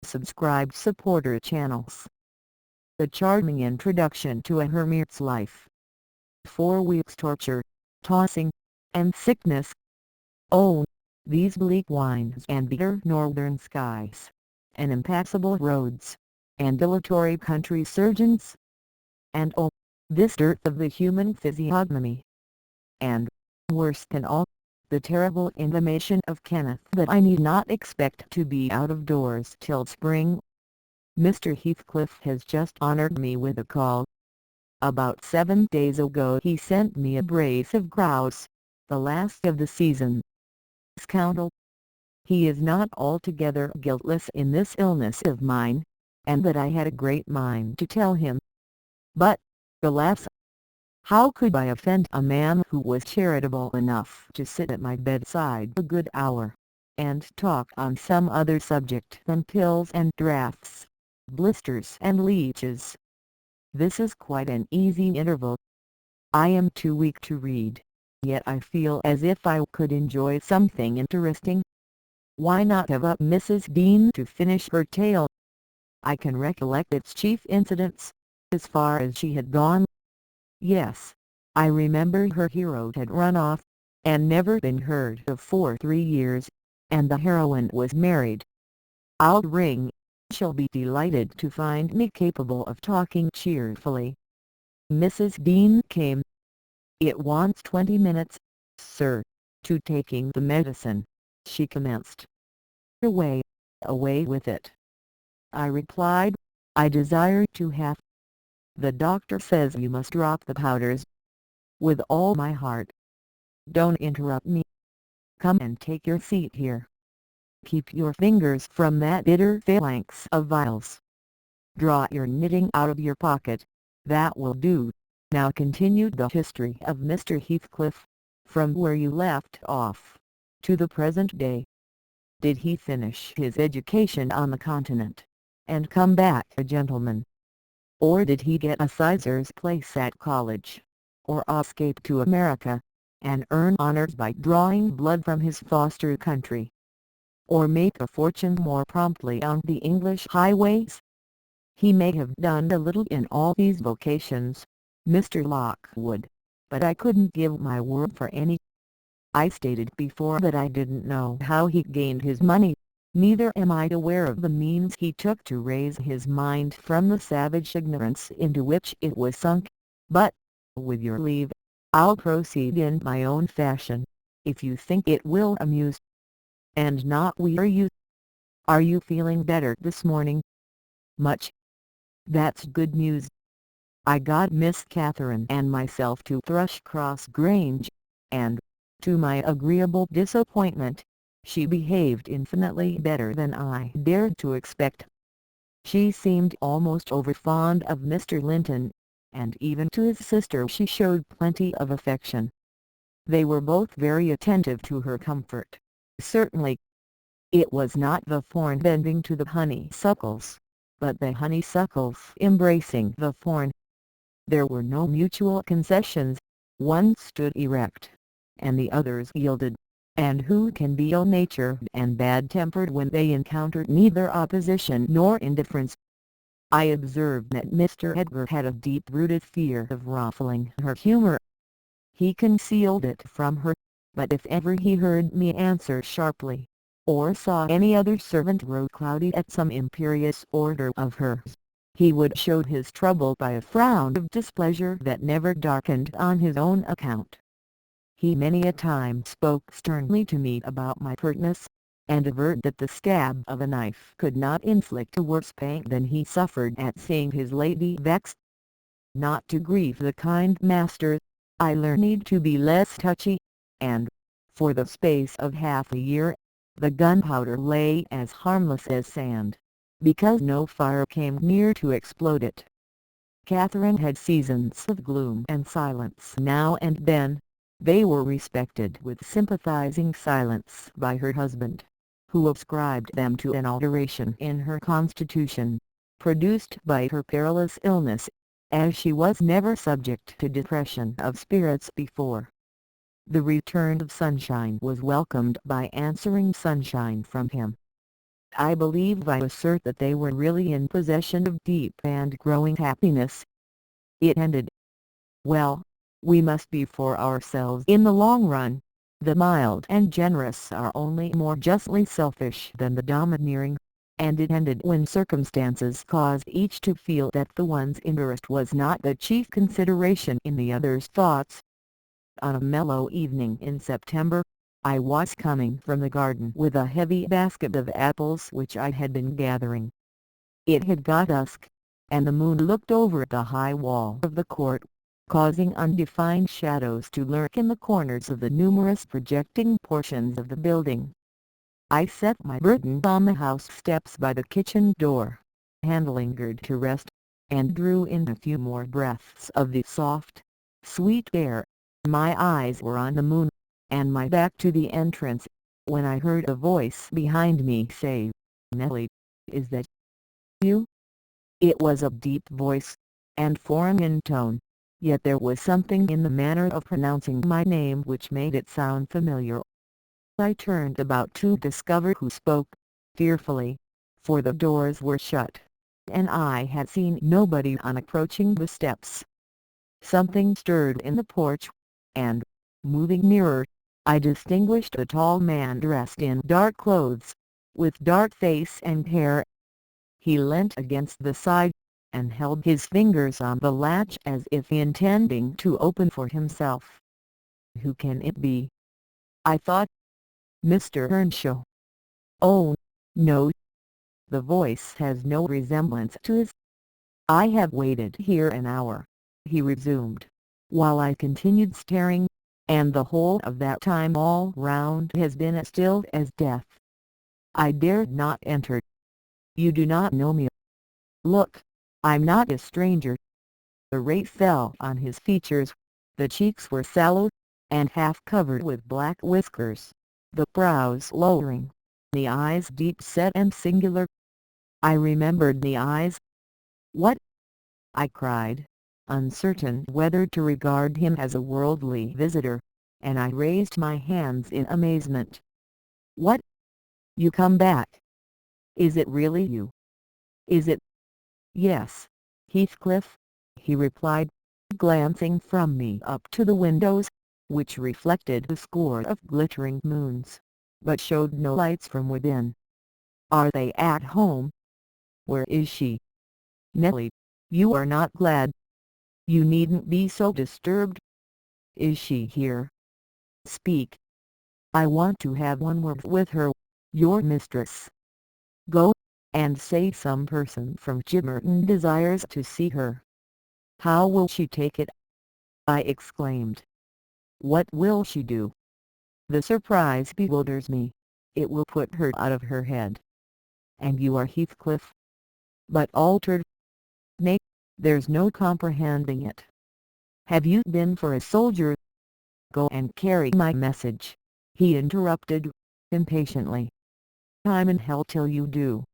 Subscribe supporter channels. The charming introduction to a hermit's life. 4 weeks torture, tossing, and sickness. Oh, these bleak winds and bitter northern skies, and impassable roads, and dilatory country surgeons. And oh, this dearth of the human physiognomy. And, worse than all, the terrible intimation of Kenneth that I need not expect to be out of doors till spring. Mr. Heathcliff has just honoured me with a call. About 7 days ago he sent me a brace of grouse, the last of the season. Scoundrel! He is not altogether guiltless in this illness of mine, and that I had a great mind to tell him. But, alas! How could I offend a man who was charitable enough to sit at my bedside a good hour, and talk on some other subject than pills and draughts, blisters and leeches? This is quite an easy interval. I am too weak to read, yet I feel as if I could enjoy something interesting. Why not have up Mrs. Dean to finish her tale? I can recollect its chief incidents, as far as she had gone. Yes, I remember her hero had run off, and never been heard of for 3 years, and the heroine was married. I'll ring. She'll be delighted to find me capable of talking cheerfully. Mrs. Dean came. It wants 20 minutes, sir, to taking the medicine, she commenced. Away, away with it. I replied, I desire to have. The doctor says you must drop the powders. With all my heart. Don't interrupt me. Come and take your seat here. Keep your fingers from that bitter phalanx of vials. Draw your knitting out of your pocket. That will do. Now continued the history of Mr. Heathcliff, from where you left off, to the present day. Did he finish his education on the continent, and come back a gentleman? Or did he get a sizar's place at college, or escape to America, and earn honors by drawing blood from his foster country? Or make a fortune more promptly on the English highways? He may have done a little in all these vocations, Mr. Lockwood, but I couldn't give my word for any. I stated before that I didn't know how he gained his money, neither am I aware of the means he took to raise his mind from the savage ignorance into which it was sunk, but, with your leave, I'll proceed in my own fashion, if you think it will amuse, and not weary you. Are you feeling better this morning? Much. That's good news. I got Miss Catherine and myself to Thrushcross Grange, and, to my agreeable disappointment, she behaved infinitely better than I dared to expect. She seemed almost overfond of Mr. Linton, and even to his sister she showed plenty of affection. They were both very attentive to her comfort, certainly. It was not the thorn bending to the honeysuckles, but the honeysuckles embracing the thorn. There were no mutual concessions, one stood erect, and the others yielded, and who can be ill-natured and bad-tempered when they encounter neither opposition nor indifference? I observed that Mr. Edgar had a deep-rooted fear of ruffling her humour. He concealed it from her, but if ever he heard me answer sharply, or saw any other servant grow cloudy at some imperious order of hers, he would show his trouble by a frown of displeasure that never darkened on his own account. He many a time spoke sternly to me about my pertness, and averred that the stab of a knife could not inflict a worse pain than he suffered at seeing his lady vexed. Not to grieve the kind master, I learned to be less touchy, and, for the space of half a year, the gunpowder lay as harmless as sand, because no fire came near to explode it. Catherine had seasons of gloom and silence now and then. They were respected with sympathizing silence by her husband, who ascribed them to an alteration in her constitution, produced by her perilous illness, as she was never subject to depression of spirits before. The return of sunshine was welcomed by answering sunshine from him. I believe I assert that they were really in possession of deep and growing happiness. It ended. Well, we must be for ourselves in the long run. The mild and generous are only more justly selfish than the domineering, and it ended when circumstances caused each to feel that the one's interest was not the chief consideration in the other's thoughts. On a mellow evening in September, I was coming from the garden with a heavy basket of apples which I had been gathering. It had got dusk, and the moon looked over the high wall of the court, causing undefined shadows to lurk in the corners of the numerous projecting portions of the building. I set my burden on the house steps by the kitchen door, and lingered to rest, and drew in a few more breaths of the soft, sweet air. My eyes were on the moon, and my back to the entrance, when I heard a voice behind me say, "Nellie, is that you?" It was a deep voice, and foreign in tone, yet there was something in the manner of pronouncing my name which made it sound familiar. I turned about to discover who spoke, fearfully, for the doors were shut, and I had seen nobody on approaching the steps. Something stirred in the porch, and, moving nearer, I distinguished a tall man dressed in dark clothes, with dark face and hair. He leant against the side, and held his fingers on the latch as if intending to open for himself. "Who can it be?" I thought. "Mr. Earnshaw?" "Oh, no. The voice has no resemblance to his." "I have waited here an hour," he resumed, "while I continued staring, and the whole of that time all round has been as still as death. I dared not enter. You do not know me. Look, I'm not a stranger." The ray fell on his features. The cheeks were sallow, and half covered with black whiskers, the brows lowering, the eyes deep-set and singular. I remembered the eyes. "What?" I cried, uncertain whether to regard him as a worldly visitor, and I raised my hands in amazement. "What? You come back? Is it really you? Is it?" "Yes, Heathcliff," he replied, glancing from me up to the windows, which reflected a score of glittering moons, but showed no lights from within. "Are they at home? Where is she? Nellie, you are not glad. You needn't be so disturbed. Is she here? Speak. I want to have one word with her, your mistress. Go, and say some person from Gimmerton desires to see her." "How will she take it?" I exclaimed. "What will she do?" The surprise bewilders me. "It will put her out of her head." "And you are Heathcliff?" "But altered. Nay, there's no comprehending it." "Have you been for a soldier?" "Go and carry my message," he interrupted, impatiently. "I'm in hell till you do."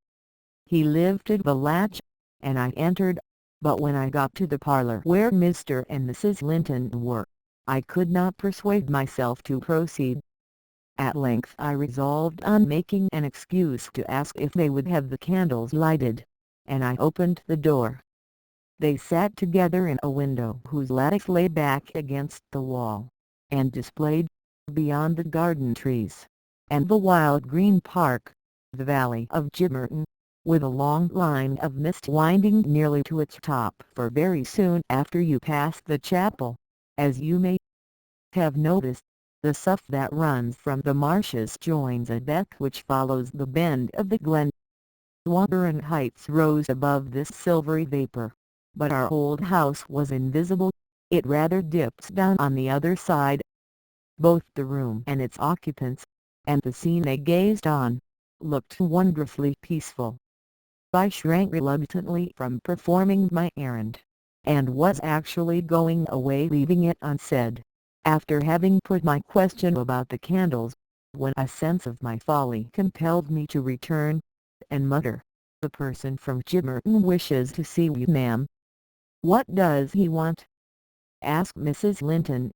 He lifted the latch, and I entered, but when I got to the parlour where Mr. and Mrs. Linton were, I could not persuade myself to proceed. At length I resolved on making an excuse to ask if they would have the candles lighted, and I opened the door. They sat together in a window whose lattice lay back against the wall, and displayed, beyond the garden trees, and the wild green park, the valley of Gimmerton, with a long line of mist winding nearly to its top. For very soon after you pass the chapel, as you may have noticed, the sough that runs from the marshes joins a beck which follows the bend of the glen. Wuthering Heights rose above this silvery vapor, but our old house was invisible. It rather dips down on the other side. Both the room and its occupants, and the scene they gazed on, looked wondrously peaceful. I shrank reluctantly from performing my errand, and was actually going away leaving it unsaid, after having put my question about the candles, when a sense of my folly compelled me to return, and mutter, "The person from Gimmerton wishes to see you, ma'am." "What does he want?" asked Mrs. Linton.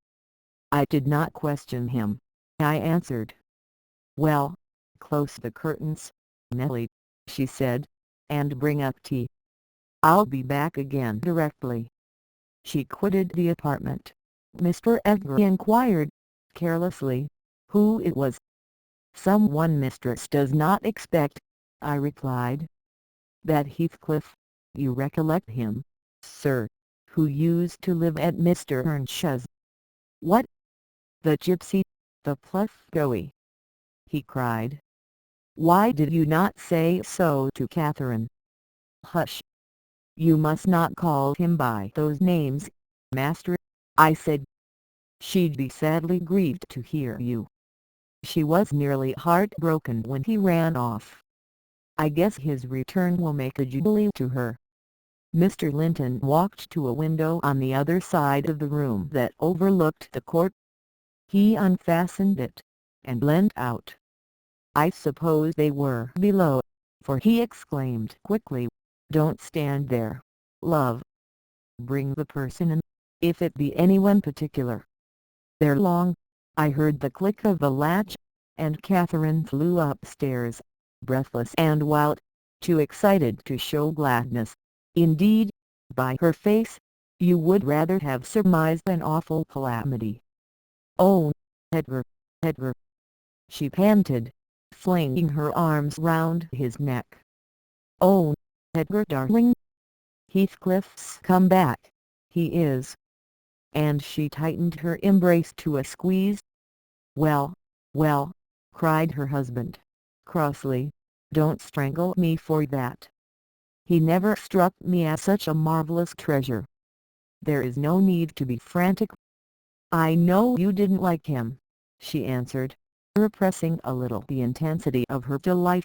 I did not question him. I answered, "Well, close the curtains, "Nellie," she said, "and bring up tea. I'll be back again directly." She quitted the apartment. Mr. Edgar inquired, carelessly, who it was. "Someone mistress does not expect," I replied. "That Heathcliff, you recollect him, sir, who used to live at Mr. Earnshaw's." "What? The gipsy, the Pluff-Goey?" he cried. "Why did you not say so to Catherine?" "Hush! You must not call him by those names, master," I said. "She'd be sadly grieved to hear you. She was nearly heartbroken when he ran off. I guess his return will make a jubilee to her." Mr. Linton walked to a window on the other side of the room that overlooked the court. He unfastened it, and leant out. I suppose they were below, for he exclaimed quickly, "Don't stand there, love. Bring the person in, if it be anyone particular." Ere long, I heard the click of the latch, and Catherine flew upstairs, breathless and wild, too excited to show gladness. Indeed, by her face, you would rather have surmised an awful calamity. "Oh, Edgar, Edgar!" she panted, flinging her arms round his neck. "Oh, Edgar darling! Heathcliff's come back, he is." And she tightened her embrace to a squeeze. "Well, well," cried her husband, crossly, "don't strangle me for that. He never struck me as such a marvelous treasure. There is no need to be frantic." "I know you didn't like him," she answered, repressing a little the intensity of her delight.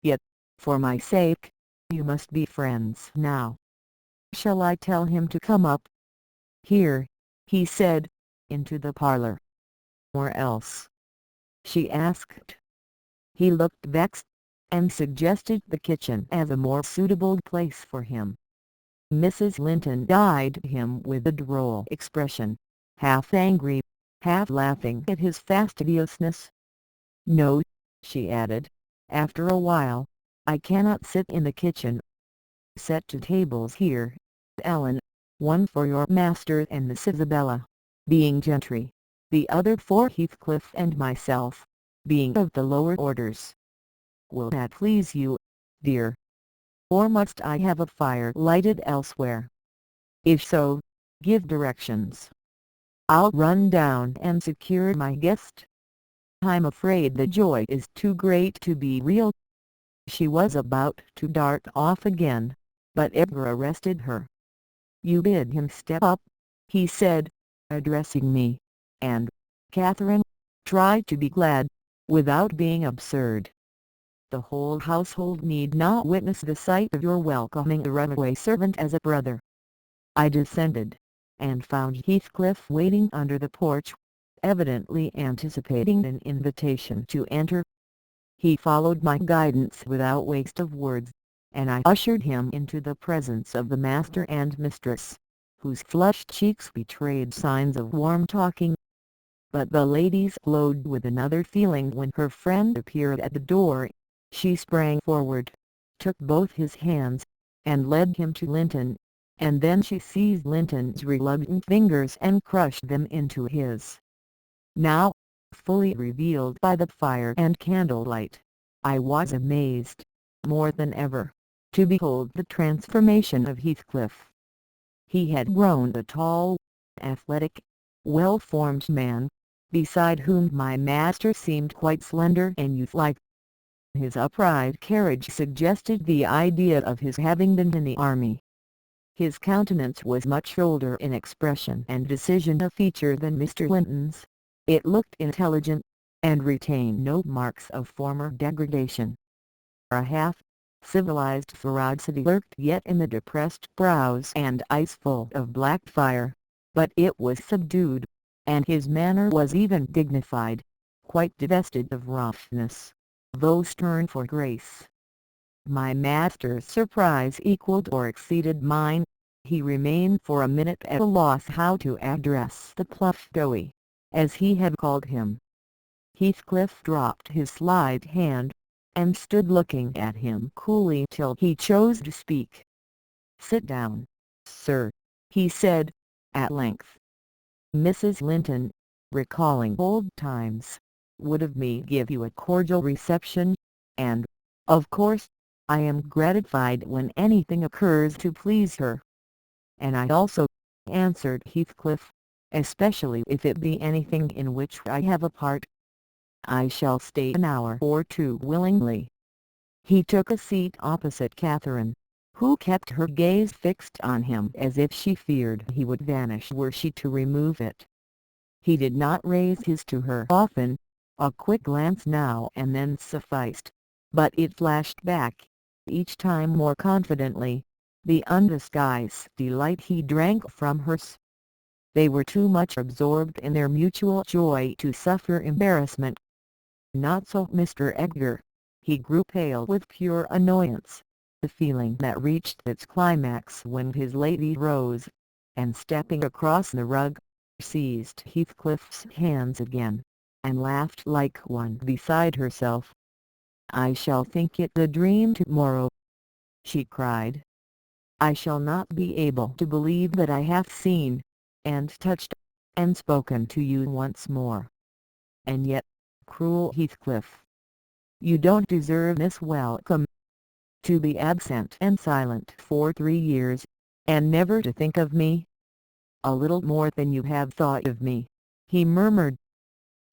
"Yet, for my sake, you must be friends now. Shall I tell him to come up here," he said, "into the parlour?" "Or else?" she asked. He looked vexed, and suggested the kitchen as a more suitable place for him. Mrs. Linton eyed him with a droll expression, half angry, half laughing at his fastidiousness. "No," she added, after a while, "I cannot sit in the kitchen. Set two tables here, Ellen, one for your master and Miss Isabella, being gentry, the other for Heathcliff and myself, being of the lower orders. Will that please you, dear? Or must I have a fire lighted elsewhere? If so, give directions. I'll run down and secure my guest." "I'm afraid the joy is too great to be real." She was about to dart off again, but Edgar arrested her. "You bid him step up," he said, addressing me, "and, Catherine, try to be glad, without being absurd. The whole household need not witness the sight of your welcoming a runaway servant as a brother." I descended, and found Heathcliff waiting under the porch, evidently anticipating an invitation to enter. He followed my guidance without waste of words, and I ushered him into the presence of the master and mistress, whose flushed cheeks betrayed signs of warm talking. But the ladies glowed with another feeling when her friend appeared at the door. She sprang forward, took both his hands, and led him to Linton, and then she seized Linton's reluctant fingers and crushed them into his. Now, fully revealed by the fire and candlelight, I was amazed, more than ever, to behold the transformation of Heathcliff. He had grown a tall, athletic, well-formed man, beside whom my master seemed quite slender and youth-like. His upright carriage suggested the idea of his having been in the army. His countenance was much older in expression and decision of feature than Mr. Linton's. It looked intelligent, and retained no marks of former degradation. A half-civilized ferocity lurked yet in the depressed brows and eyes full of black fire, but it was subdued, and his manner was even dignified, quite divested of roughness, though stern for grace. My master's surprise equalled or exceeded mine. He remained for a minute at a loss how to address the Pluff-Goey, as he had called him. Heathcliff dropped his slight hand, and stood looking at him coolly till he chose to speak. "Sit down, sir," he said, at length. Mrs. Linton, recalling old times, would have me give you a cordial reception, and, of course, I am gratified when anything occurs to please her. "And I also," answered Heathcliff, "especially if it be anything in which I have a part. I shall stay an hour or two willingly." He took a seat opposite Catherine, who kept her gaze fixed on him as if she feared he would vanish were she to remove it. He did not raise his to her often, a quick glance now and then sufficed, but it flashed back, each time more confidently, the undisguised delight he drank from hers. They were too much absorbed in their mutual joy to suffer embarrassment. Not so Mr. Edgar. He grew pale with pure annoyance, the feeling that reached its climax when his lady rose, and stepping across the rug, seized Heathcliff's hands again, and laughed like one beside herself. "I shall think it a dream tomorrow," she cried. "I shall not be able to believe that I have seen, and touched, and spoken to you once more. And yet, cruel Heathcliff, you don't deserve this welcome. To be absent and silent for 3 years, and never to think of me." "A little more than you have thought of me," he murmured.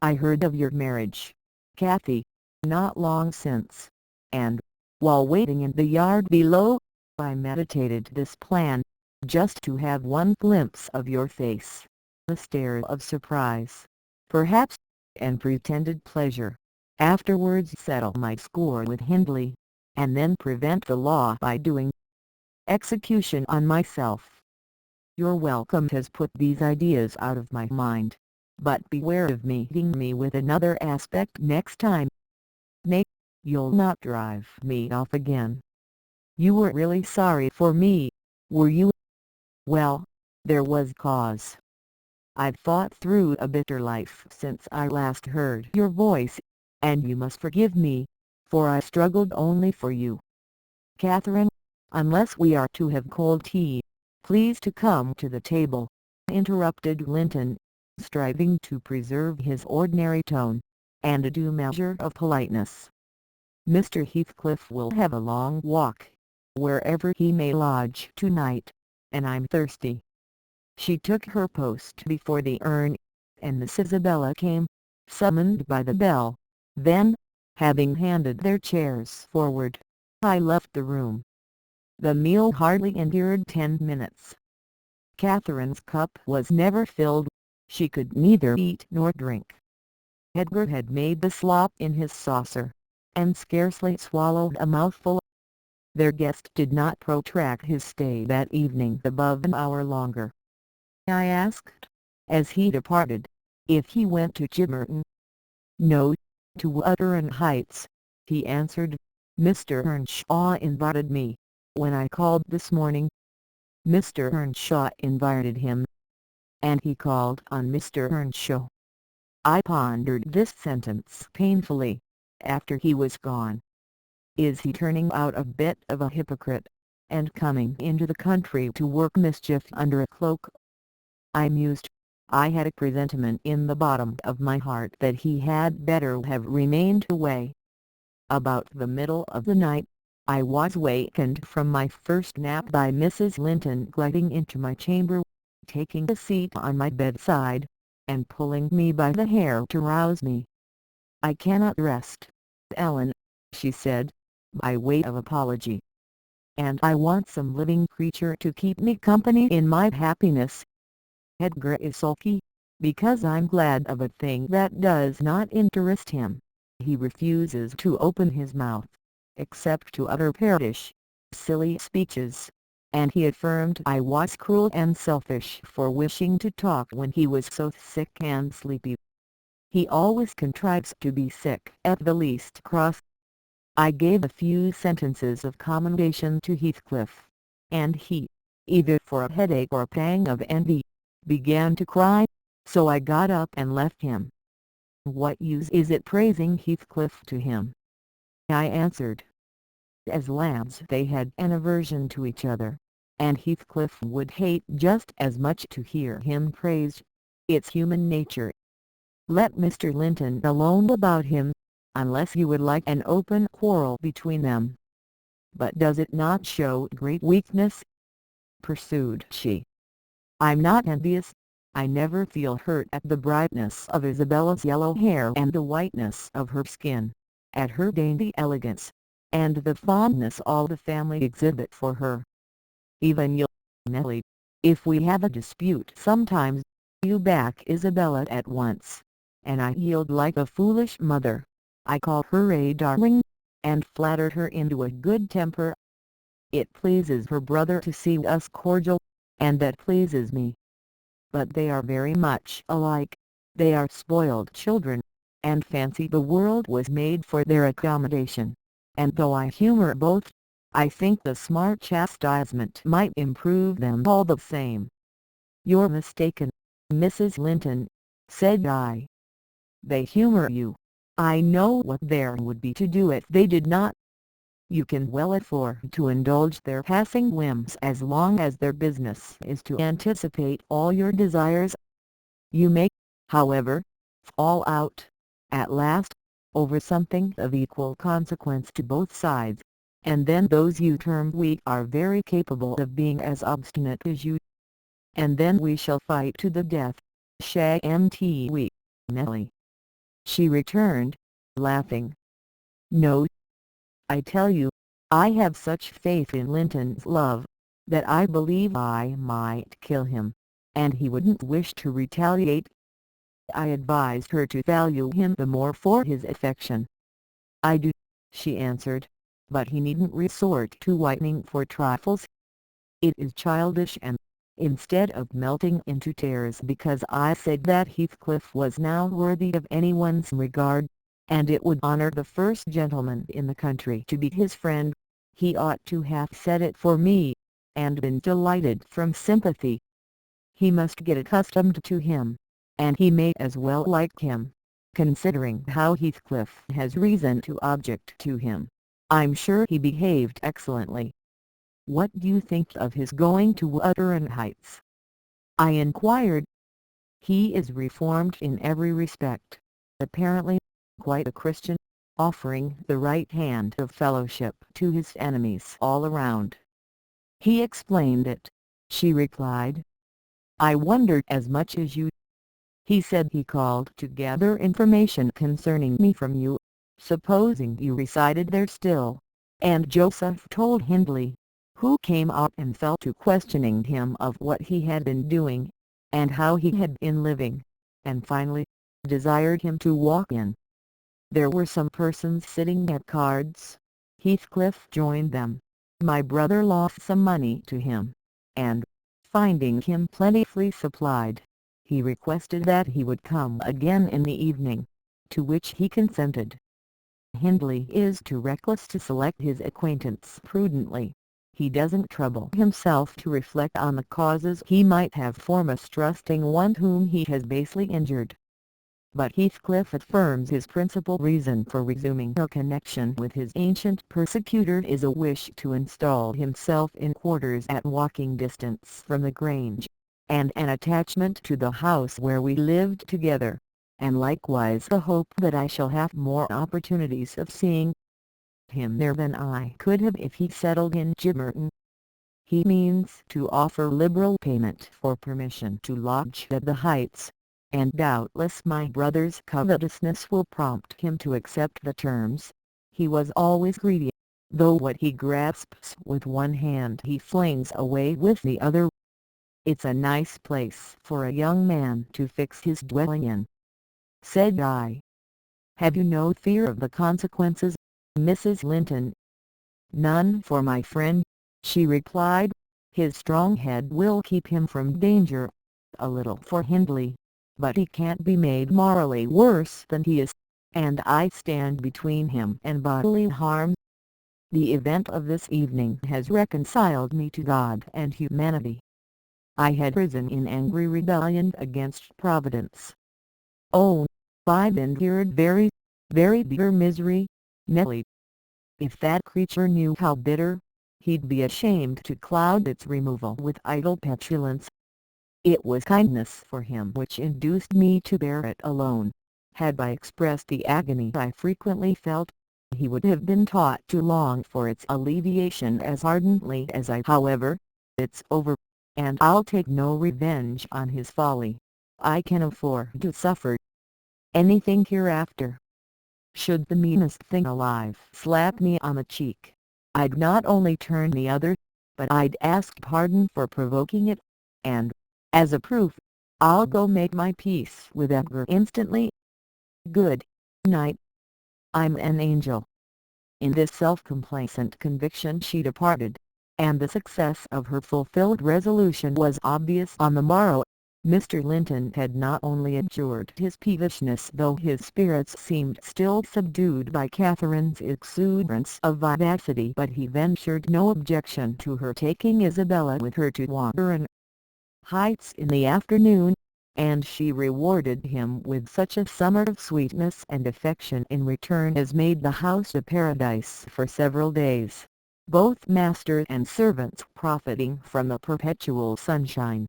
"I heard of your marriage, Cathy, not long since, and, while waiting in the yard below, I meditated this plan, just to have one glimpse of your face, a stare of surprise, perhaps, and pretended pleasure, afterwards settle my score with Hindley, and then prevent the law by doing execution on myself. Your welcome has put these ideas out of my mind, but beware of meeting me with another aspect next time. Nay, you'll not drive me off again. You were really sorry for me, were you? Well, there was cause. I've thought through a bitter life since I last heard your voice, and you must forgive me, for I struggled only for you. Catherine, unless we are to have cold tea, please to come to the table," interrupted Linton, striving to preserve his ordinary tone, and a due measure of politeness. "Mr. Heathcliff will have a long walk, wherever he may lodge tonight, and I'm thirsty." She took her post before the urn, and Miss Isabella came, summoned by the bell. Then, having handed their chairs forward, I left the room. The meal hardly endured 10 minutes. Catherine's cup was never filled. She could neither eat nor drink. Edgar had made the slop in his saucer, and scarcely swallowed a mouthful. Their guest did not protract his stay that evening above an hour longer. I asked, as he departed, if he went to Gimmerton. "No, to Wuthering Heights," he answered. "Mr. Earnshaw invited me, when I called this morning." "Mr. Earnshaw invited him, and he called on Mr. Earnshaw." I pondered this sentence painfully, after he was gone. Is he turning out a bit of a hypocrite, and coming into the country to work mischief under a cloak? I mused. I had a presentiment in the bottom of my heart that he had better have remained away. About the middle of the night, I was wakened from my first nap by Mrs. Linton gliding into my chamber, taking a seat on my bedside, and pulling me by the hair to rouse me. "I cannot rest, Ellen," she said, by way of apology. "And I want some living creature to keep me company in my happiness. Edgar is sulky, because I'm glad of a thing that does not interest him. He refuses to open his mouth, except to utter peevish, silly speeches, and he affirmed I was cruel and selfish for wishing to talk when he was so sick and sleepy. He always contrives to be sick at the least cross." I gave a few sentences of commendation to Heathcliff, and he, either for a headache or a pang of envy, began to cry, so I got up and left him. What use is it praising Heathcliff to him? I answered. As lads they had an aversion to each other, and Heathcliff would hate just as much to hear him praised. It's human nature. Let Mr. Linton alone about him, unless you would like an open quarrel between them. But does it not show great weakness?" pursued she. "I'm not envious. I never feel hurt at the brightness of Isabella's yellow hair and the whiteness of her skin, at her dainty elegance, and the fondness all the family exhibit for her. Even you, Nelly, if we have a dispute sometimes, you back Isabella at once, and I yield like a foolish mother. I call her a darling, and flattered her into a good temper. It pleases her brother to see us cordial, and that pleases me. But they are very much alike. They are spoiled children, and fancy the world was made for their accommodation. And though I humour both, I think the smart chastisement might improve them all the same." "You're mistaken, Mrs. Linton," said I. "They humour you. I know what there would be to do if they did not. You can well afford to indulge their passing whims as long as their business is to anticipate all your desires. You may, however, fall out, at last, over something of equal consequence to both sides, and then those you term weak are very capable of being as obstinate as you. And then we shall fight to the death, shan't we, Nelly?" she returned, laughing. "No, I tell you, I have such faith in Linton's love, that I believe I might kill him, and he wouldn't wish to retaliate." I advised her to value him the more for his affection. "I do," she answered, "but he needn't resort to whining for trifles. It is childish, and, instead of melting into tears because I said that Heathcliff was now worthy of anyone's regard, and it would honour the first gentleman in the country to be his friend, he ought to have said it for me, and been delighted from sympathy. He must get accustomed to him, and he may as well like him, considering how Heathcliff has reason to object to him. I'm sure he behaved excellently. What do you think of his going to Wuthering Heights?" I inquired. "He is reformed in every respect, apparently, quite a Christian, offering the right hand of fellowship to his enemies all around." "He explained it," she replied. "I wondered as much as you. He said he called to gather information concerning me from you, supposing you resided there still, and Joseph told Hindley, who came out and fell to questioning him of what he had been doing, and how he had been living, and finally, desired him to walk in. There were some persons sitting at cards. Heathcliff joined them. My brother lost some money to him, and, finding him plentifully supplied, he requested that he would come again in the evening, to which he consented. Hindley is too reckless to select his acquaintance prudently. He doesn't trouble himself to reflect on the causes he might have for mistrusting one whom he has basely injured. But Heathcliff affirms his principal reason for resuming a connection with his ancient persecutor is a wish to install himself in quarters at walking distance from the Grange, and an attachment to the house where we lived together, and likewise the hope that I shall have more opportunities of seeing him there than I could have if he settled in Gibberton. He means to offer liberal payment for permission to lodge at the Heights, and doubtless my brother's covetousness will prompt him to accept the terms. He was always greedy, though what he grasps with one hand he flings away with the other. It's a nice place for a young man to fix his dwelling in," said I. "Have you no fear of the consequences, Mrs. Linton?" "None for my friend," she replied. "His strong head will keep him from danger. A little for Hindley, but he can't be made morally worse than he is, and I stand between him and bodily harm. The event of this evening has reconciled me to God and humanity. I had risen in angry rebellion against Providence. Oh, I've endured very bitter misery, Nelly. If that creature knew how bitter, he'd be ashamed to cloud its removal with idle petulance. It was kindness for him which induced me to bear it alone. Had I expressed the agony I frequently felt, he would have been taught to long for its alleviation as ardently as I. However, it's over, and I'll take no revenge on his folly. I can afford to suffer anything hereafter. Should the meanest thing alive slap me on the cheek, I'd not only turn the other, but I'd ask pardon for provoking it, and, as a proof, I'll go make my peace with Edgar instantly. Good night. I'm an angel." In this self-complacent conviction she departed, and the success of her fulfilled resolution was obvious on the morrow. Mr. Linton had not only abjured his peevishness, though his spirits seemed still subdued by Catherine's exuberance of vivacity, but he ventured no objection to her taking Isabella with her to Wuthering Heights in the afternoon, and she rewarded him with such a summer of sweetness and affection in return as made the house a paradise for several days, both master and servants profiting from the perpetual sunshine.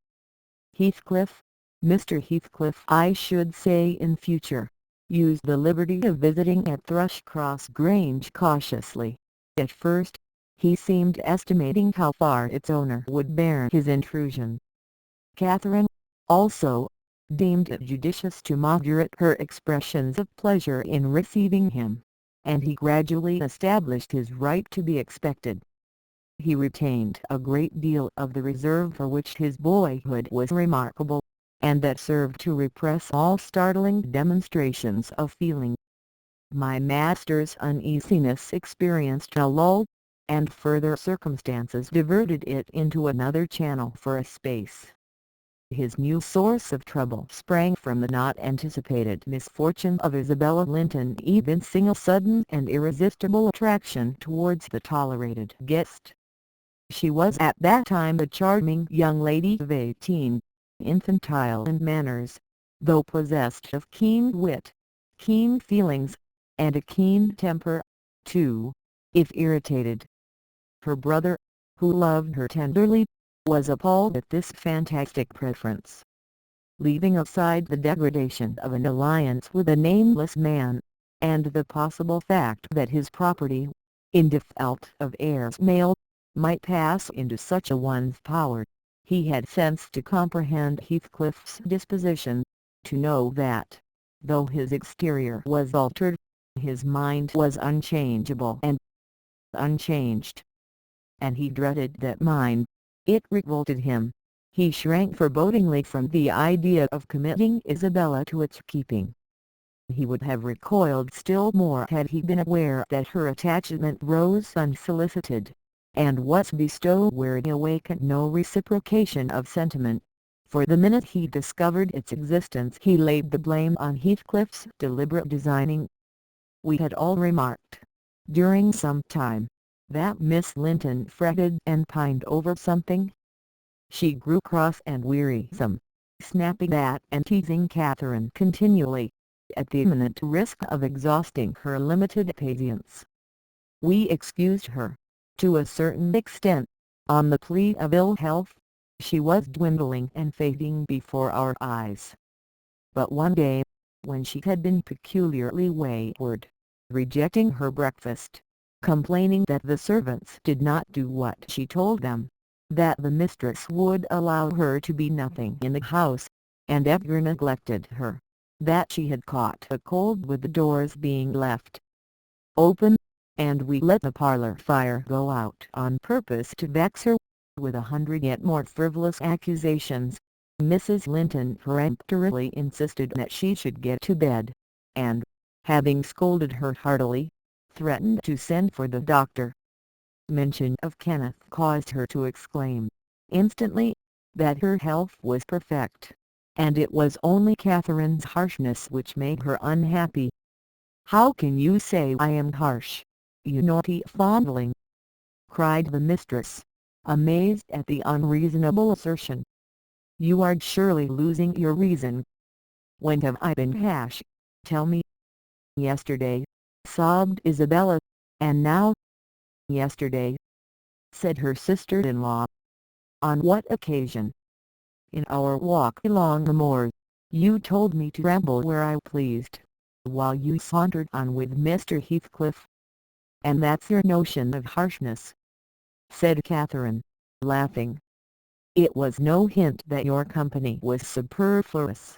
Heathcliff, Mr. Heathcliff I should say in future, used the liberty of visiting at Thrushcross Grange cautiously. At first, he seemed estimating how far its owner would bear his intrusion. Catherine, also, deemed it judicious to moderate her expressions of pleasure in receiving him, and he gradually established his right to be expected. He retained a great deal of the reserve for which his boyhood was remarkable, and that served to repress all startling demonstrations of feeling. My master's uneasiness experienced a lull, and further circumstances diverted it into another channel for a space. His new source of trouble sprang from the not anticipated misfortune of Isabella Linton evincing a sudden and irresistible attraction towards the tolerated guest. She was at that time a charming young lady of 18, infantile in manners, though possessed of keen wit, keen feelings, and a keen temper, too, if irritated. Her brother, who loved her tenderly, was appalled at this fantastic preference. Leaving aside the degradation of an alliance with a nameless man, and the possible fact that his property, in default of heirs male, might pass into such a one's power, he had sense to comprehend Heathcliff's disposition, to know that, though his exterior was altered, his mind was unchangeable and unchanged. And he dreaded that mind. It revolted him. He shrank forebodingly from the idea of committing Isabella to its keeping. He would have recoiled still more had he been aware that her attachment rose unsolicited, and was bestowed where it awakened no reciprocation of sentiment. For the minute he discovered its existence he laid the blame on Heathcliff's deliberate designing. We had all remarked, during some time, that Miss Linton fretted and pined over something. She grew cross and wearisome, snapping at and teasing Catherine continually, at the imminent risk of exhausting her limited patience. We excused her, to a certain extent, on the plea of ill health. She was dwindling and fading before our eyes. But one day, when she had been peculiarly wayward, rejecting her breakfast, complaining that the servants did not do what she told them, that the mistress would allow her to be nothing in the house, and Edgar neglected her, that she had caught a cold with the doors being left open, and we let the parlour fire go out on purpose to vex her, with 100 yet more frivolous accusations, Mrs. Linton peremptorily insisted that she should get to bed, and, having scolded her heartily, threatened to send for the doctor. Mention of Kenneth caused her to exclaim, instantly, that her health was perfect, and it was only Catherine's harshness which made her unhappy. "How can you say I am harsh, you naughty fondling?" cried the mistress, amazed at the unreasonable assertion. "You are surely losing your reason. When have I been harsh? Tell me." "Yesterday," sobbed Isabella, And now? Yesterday, said her sister-in-law. On what occasion? In our walk along the moor, you told me to ramble where I pleased, while you sauntered on with Mr. Heathcliff. And that's your notion of harshness, said Catherine, laughing. It was no hint that your company was superfluous.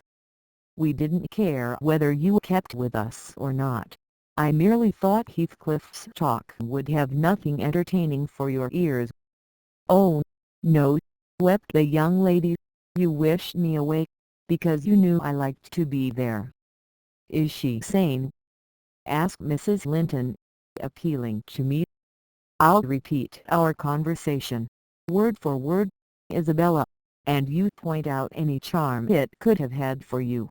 We didn't care whether you kept with us or not. I merely thought Heathcliff's talk would have nothing entertaining for your ears. Oh, no, wept the young lady, you wished me away, because you knew I liked to be there. Is she sane? Asked Mrs. Linton, appealing to me. I'll repeat our conversation, word for word, Isabella, and you point out any charm it could have had for you.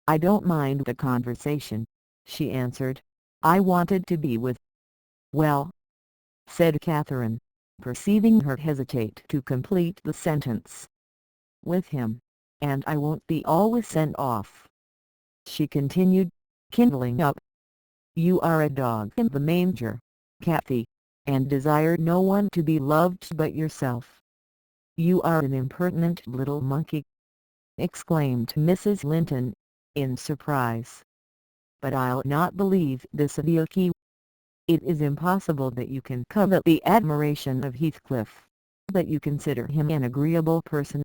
I don't mind the conversation, she answered. I wanted to be with. Well, said Catherine, perceiving her hesitate to complete the sentence. With him, and I won't be always sent off. She continued, kindling up. You are a dog in the manger, Cathy, and desire no one to be loved but yourself. You are an impertinent little monkey, exclaimed Mrs. Linton, in surprise. But I'll not believe this of you. It is impossible that you can covet the admiration of Heathcliff, that you consider him an agreeable person.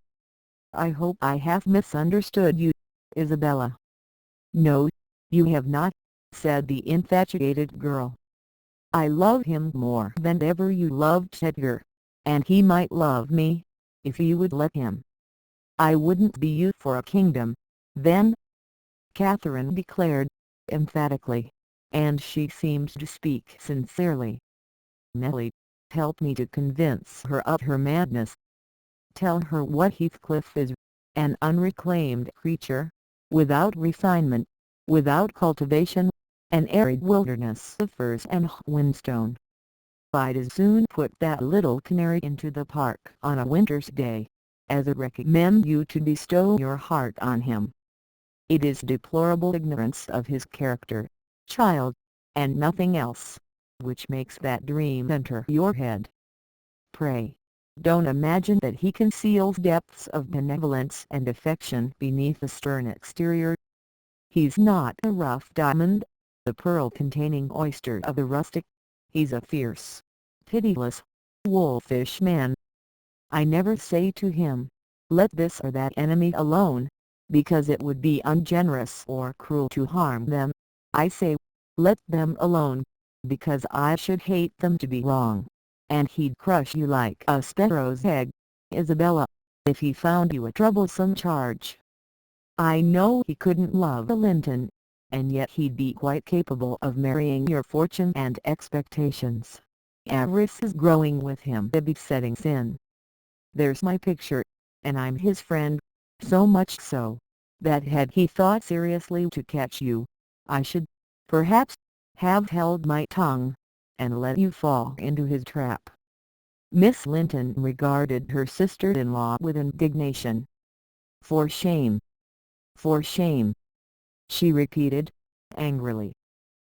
I hope I have misunderstood you, Isabella. No, you have not, said the infatuated girl. I love him more than ever you loved Edgar, and he might love me, if you would let him. I wouldn't be you for a kingdom, then, Catherine declared, emphatically, and she seemed to speak sincerely. Nellie, help me to convince her of her madness. Tell her what Heathcliff is, an unreclaimed creature, without refinement, without cultivation, an arid wilderness of furs and whinstone. I'd as soon put that little canary into the park on a winter's day, as recommend you to bestow your heart on him. It is deplorable ignorance of his character, child, and nothing else, which makes that dream enter your head. Pray, don't imagine that he conceals depths of benevolence and affection beneath a stern exterior. He's not a rough diamond, the pearl-containing oyster of the rustic. He's a fierce, pitiless, wolfish man. I never say to him, let this or that enemy alone, because it would be ungenerous or cruel to harm them. I say, let them alone, because I should hate them to be wrong, and he'd crush you like a sparrow's egg, Isabella, if he found you a troublesome charge. I know he couldn't love a Linton, and yet he'd be quite capable of marrying your fortune and expectations. Avarice is growing with him, a besetting sin. There's my picture, and I'm his friend, so much so, that had he thought seriously to catch you, I should, perhaps, have held my tongue, and let you fall into his trap. Miss Linton regarded her sister-in-law with indignation. For shame! For shame! She repeated, angrily.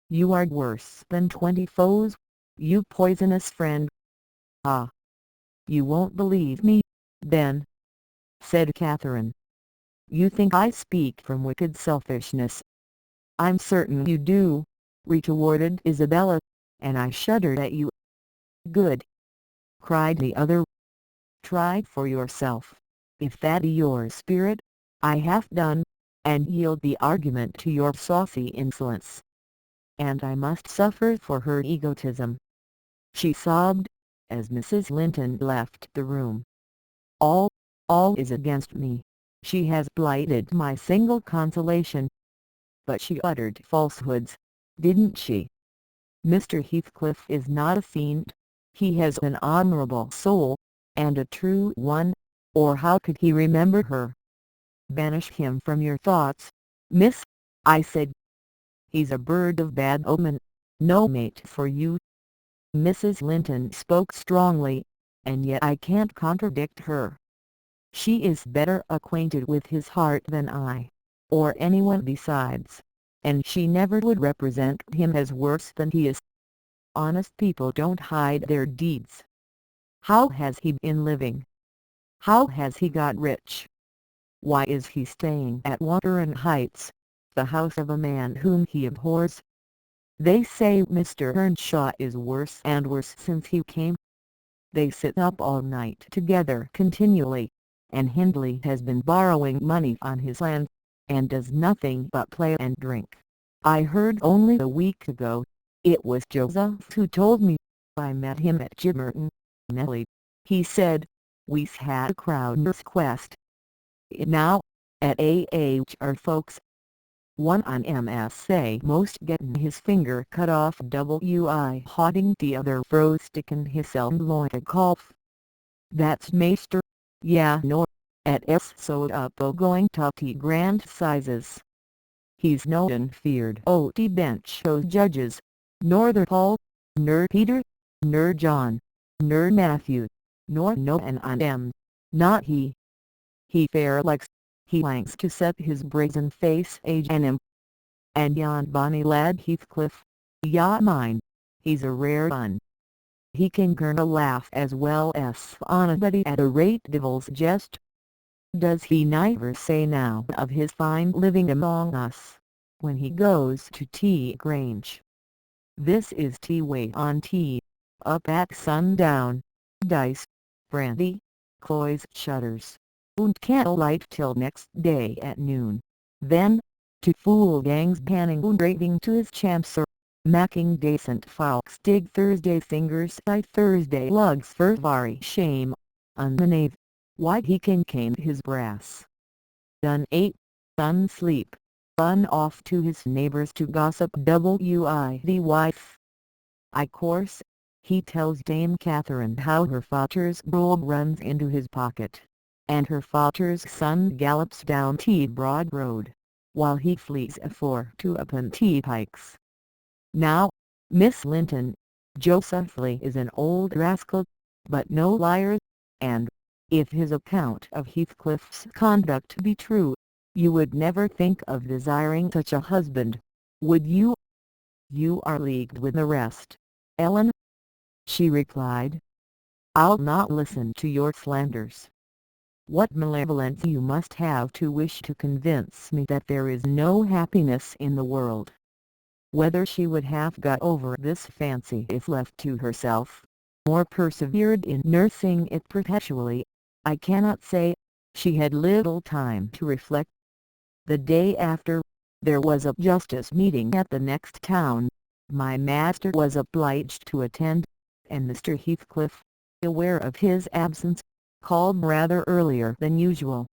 You are worse than 20 foes, you poisonous friend. Ah! You won't believe me, then, said Catherine. You think I speak from wicked selfishness. I'm certain you do, retorted Isabella, and I shuddered at you. Good! Cried the other. Try for yourself, if that be your spirit. I have done, and yield the argument to your saucy insolence. And I must suffer for her egotism. She sobbed, as Mrs. Linton left the room. All is against me. She has blighted my single consolation. But she uttered falsehoods, didn't she? Mr. Heathcliff is not a fiend. He has an honorable soul, and a true one, or how could he remember her? Banish him from your thoughts, miss, I said. He's a bird of bad omen, no mate for you. Mrs. Linton spoke strongly, and yet I can't contradict her. She is better acquainted with his heart than I, or anyone besides, and she never would represent him as worse than he is. Honest people don't hide their deeds. How has he been living? How has he got rich? Why is he staying at Wuthering Heights, the house of a man whom he abhors? They say Mr. Earnshaw is worse and worse since he came. They sit up all night together continually, and Hindley has been borrowing money on his land, and does nothing but play and drink. I heard only a week ago, it was Joseph who told me. I met him at Gibberton, Nellie. He said, "We've had a crowner's quest. Now, at our folks. One on MSA most gettin' his finger cut off wi hodding the other fro stickin' his loin a golf. That's Maester, yeah nor, at S so up o going to grand sizes. He's no'n feared o the bench o judges, nor the Paul, ner Peter, ner John, ner Matthew, nor no an on them, not he. He fair likes, he likes to set his brazen face age an him. And yon bonny lad Heathcliff, ya mind, he's a rare un. He can girn a laugh as well as anybody at a rate devil's jest. Does he never say now of his fine living among us, when he goes to Tea Grange? This is tea way on tea, up at sundown, dice, brandy, cloys shutters, and candlelight till next day at noon. Then, to fool gangs panning and rating to his champs macking decent folks dig Thursday fingers by Thursday lugs for very shame, on the knave, why he can cane his brass. Done ate, done sleep, done off to his neighbors to gossip wi the wife. I course, he tells Dame Catherine how her father's gold runs into his pocket, and her father's son gallops down T Broad Road, while he flees afore to upon T Pikes. Now, Miss Linton, Joseph Lee is an old rascal, but no liar, and, if his account of Heathcliff's conduct be true, you would never think of desiring such a husband, would you? You are leagued with the rest, Ellen, she replied. I'll not listen to your slanders. What malevolence you must have to wish to convince me that there is no happiness in the world. Whether she would have got over this fancy if left to herself, or persevered in nursing it perpetually, I cannot say. She had little time to reflect. The day after, there was a justice meeting at the next town. My master was obliged to attend, and Mr. Heathcliff, aware of his absence, called rather earlier than usual.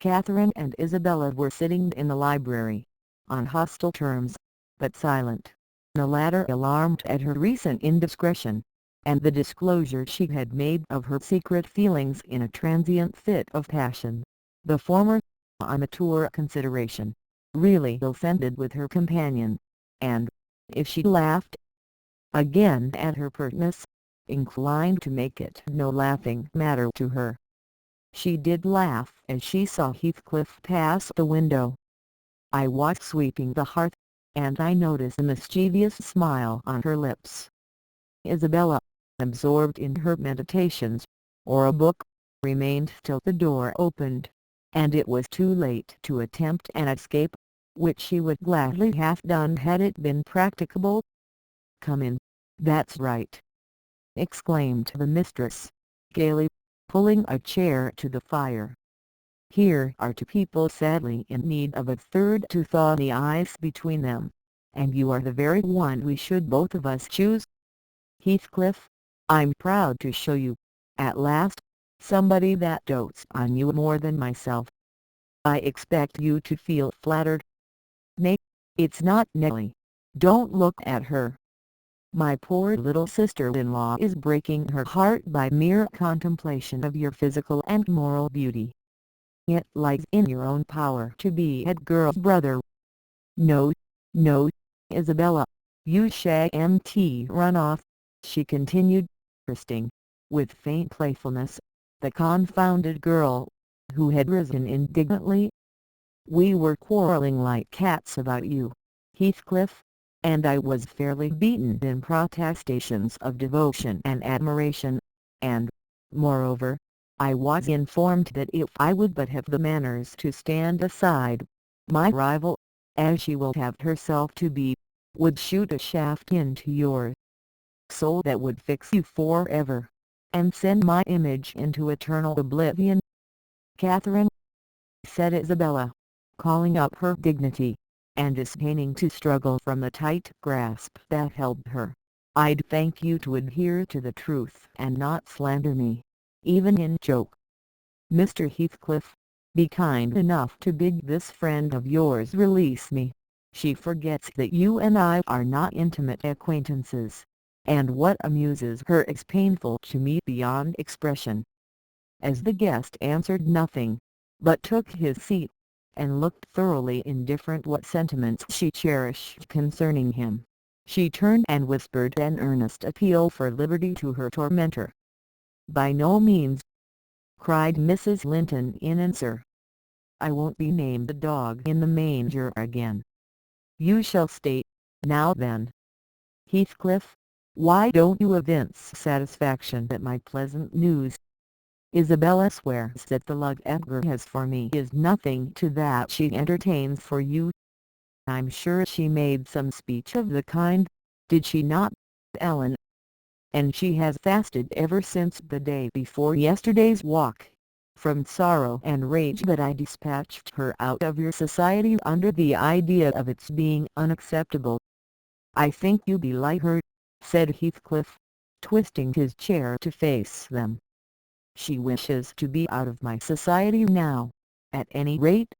Catherine and Isabella were sitting in the library, on hostile terms, but silent, the latter alarmed at her recent indiscretion, and the disclosure she had made of her secret feelings in a transient fit of passion. The former, on mature consideration, really offended with her companion, and, if she laughed again at her pertness, inclined to make it no laughing matter to her. She did laugh as she saw Heathcliff pass the window. I was sweeping the hearth, and I noticed a mischievous smile on her lips. Isabella, absorbed in her meditations, or a book, remained till the door opened, and it was too late to attempt an escape, which she would gladly have done had it been practicable. Come in, that's right, exclaimed the mistress, gaily, pulling a chair to the fire. Here are two people sadly in need of a third to thaw the ice between them, and you are the very one we should both of us choose. Heathcliff, I'm proud to show you, at last, somebody that dotes on you more than myself. I expect you to feel flattered. Nay, it's not Nellie. Don't look at her. My poor little sister-in-law is breaking her heart by mere contemplation of your physical and moral beauty. It lies in your own power to be that girl's brother. No, no, Isabella, you shan't run off, she continued, trusting, with faint playfulness, the confounded girl, who had risen indignantly. We were quarrelling like cats about you, Heathcliff, and I was fairly beaten in protestations of devotion and admiration, and, moreover, I was informed that if I would but have the manners to stand aside, my rival, as she will have herself to be, would shoot a shaft into your soul that would fix you forever, and send my image into eternal oblivion. Catherine, said Isabella, calling up her dignity, and disdaining to struggle from the tight grasp that held her, I'd thank you to adhere to the truth and not slander me, even in joke. Mr. Heathcliff, be kind enough to bid this friend of yours release me. She forgets that you and I are not intimate acquaintances, and what amuses her is painful to me beyond expression. As the guest answered nothing, but took his seat, and looked thoroughly indifferent what sentiments she cherished concerning him, she turned and whispered an earnest appeal for liberty to her tormentor. "By no means," cried Mrs. Linton in answer. "I won't be named the dog in the manger again. You shall stay, now then. Heathcliff, why don't you evince satisfaction at my pleasant news? Isabella swears that the love Edgar has for me is nothing to that she entertains for you. I'm sure she made some speech of the kind, did she not, Ellen? And she has fasted ever since the day before yesterday's walk, from sorrow and rage that I dispatched her out of your society under the idea of its being unacceptable." "I think you belie her," said Heathcliff, twisting his chair to face them. "She wishes to be out of my society now, at any rate."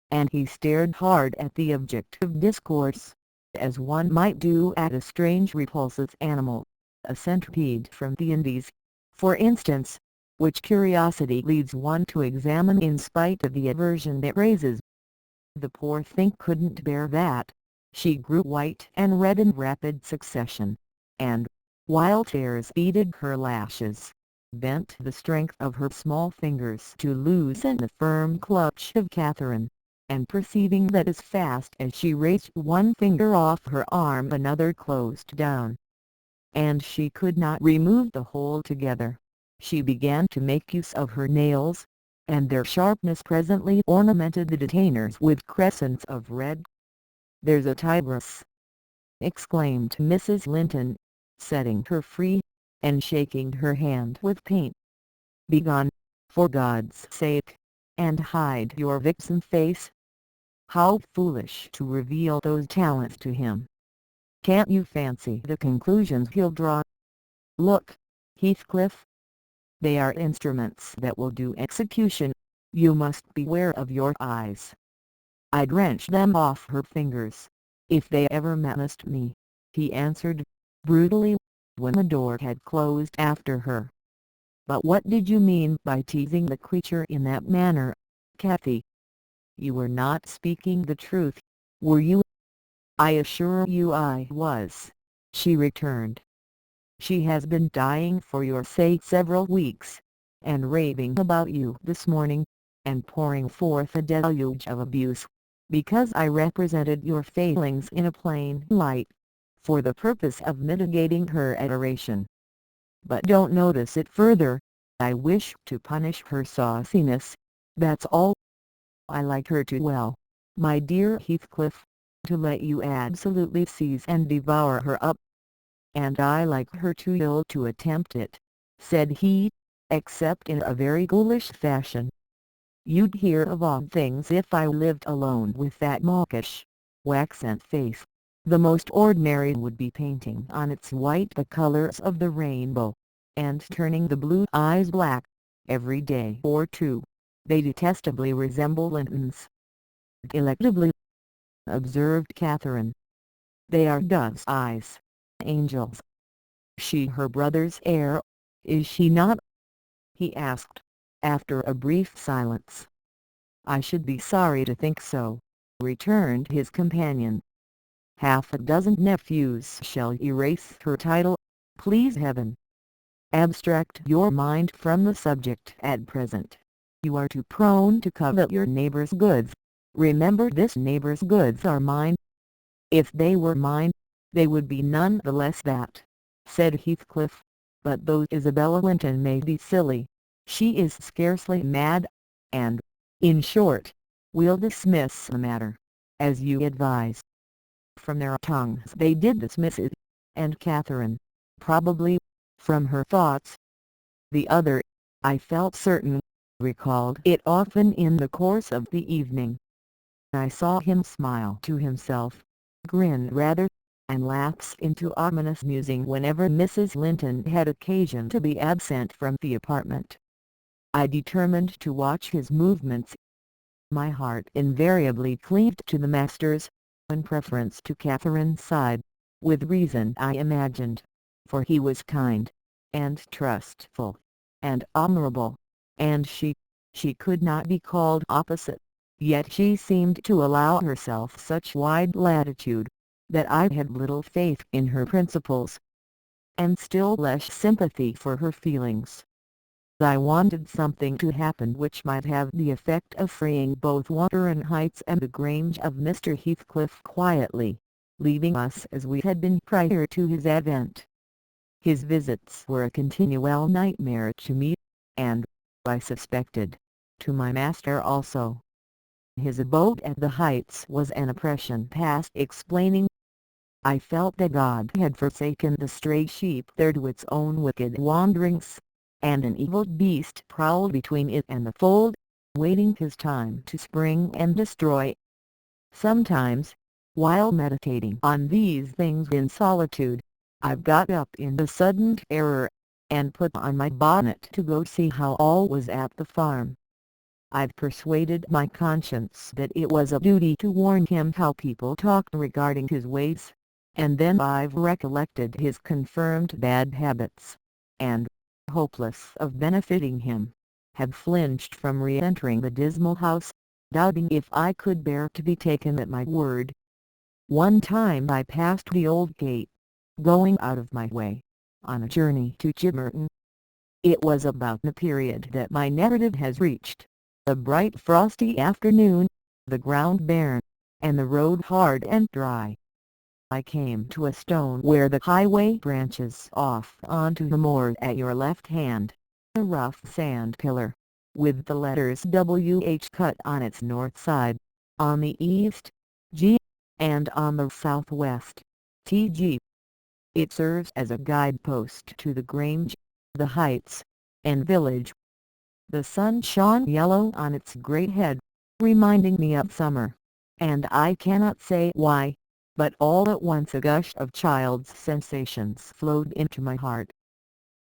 And he stared hard at the object of discourse, as one might do at a strange repulsive animal, a centipede from the Indies, for instance, which curiosity leads one to examine in spite of the aversion it raises. The poor thing couldn't bear that. She grew white and red in rapid succession, and, while tears beaded her lashes, bent the strength of her small fingers to loosen the firm clutch of Catherine, and perceiving that as fast as she raised one finger off her arm another closed down, and she could not remove the whole together, she began to make use of her nails, and their sharpness presently ornamented the detainers with crescents of red. "There's a tigress!" exclaimed Mrs. Linton, setting her free, and shaking her hand with pain. "Begone, for God's sake, and hide your vixen face. How foolish to reveal those talents to him! Can't you fancy the conclusions he'll draw? Look, Heathcliff. They are instruments that will do execution. You must beware of your eyes. I'd wrench them off her fingers, if they ever menaced me," he answered, brutally, when the door had closed after her. "But what did you mean by teasing the creature in that manner, Cathy? You were not speaking the truth, were you?" "I assure you I was," she returned. "She has been dying for your sake several weeks, and raving about you this morning, and pouring forth a deluge of abuse, because I represented your failings in a plain light, for the purpose of mitigating her adoration. But don't notice it further. I wish to punish her sauciness, that's all. I like her too well, my dear Heathcliff, to let you absolutely seize and devour her up. And I like her too ill to attempt it," said he, "except in a very ghoulish fashion. You'd hear of odd things if I lived alone with that mawkish, waxen face. The most ordinary would be painting on its white the colors of the rainbow, and turning the blue eyes black, every day or two. They detestably resemble Linton's." "Delectably," observed Catherine. "They are dove's eyes, angels. She her brother's heir, is she not?" he asked, after a brief silence. "I should be sorry to think so," returned his companion. "Half a dozen nephews shall erase her title, please heaven. Abstract your mind from the subject at present. You are too prone to covet your neighbor's goods. Remember this neighbor's goods are mine." "If they were mine, they would be none the less that," said Heathcliff. "But though Isabella Linton may be silly, she is scarcely mad, and, in short, we'll dismiss the matter, as you advise." From their tongues they did dismiss it, and Catherine, probably, from her thoughts. The other, I felt certain, recalled it often in the course of the evening. I saw him smile to himself, grin rather, and lapse into ominous musing whenever Mrs. Linton had occasion to be absent from the apartment. I determined to watch his movements. My heart invariably cleaved to the master's, in preference to Catherine's side, with reason I imagined, for he was kind, and trustful, and honourable, and she could not be called opposite, yet she seemed to allow herself such wide latitude, that I had little faith in her principles, and still less sympathy for her feelings. I wanted something to happen which might have the effect of freeing both Wuthering Heights and the Grange of Mr. Heathcliff quietly, leaving us as we had been prior to his advent. His visits were a continual nightmare to me, and, I suspected, to my master also. His abode at the Heights was an oppression past explaining. I felt that God had forsaken the stray sheep there to its own wicked wanderings, and an evil beast prowled between it and the fold, waiting his time to spring and destroy. Sometimes, while meditating on these things in solitude, I got up in a sudden terror, and put on my bonnet to go see how all was at the farm. I'd persuaded my conscience that it was a duty to warn him how people talked regarding his ways, and then I've recollected his confirmed bad habits, and, hopeless of benefiting him, had flinched from re-entering the dismal house, doubting if I could bear to be taken at my word. One time I passed the old gate, going out of my way, on a journey to Gimmerton. It was about the period that my narrative has reached, a bright frosty afternoon, the ground barren, and the road hard and dry. I came to a stone where the highway branches off onto the moor at your left hand, a rough sand pillar, with the letters WH cut on its north side, on the east, G, and on the southwest, TG. It serves as a guidepost to the Grange, the Heights, and village. The sun shone yellow on its great head, reminding me of summer, and I cannot say why, but all at once a gush of child's sensations flowed into my heart.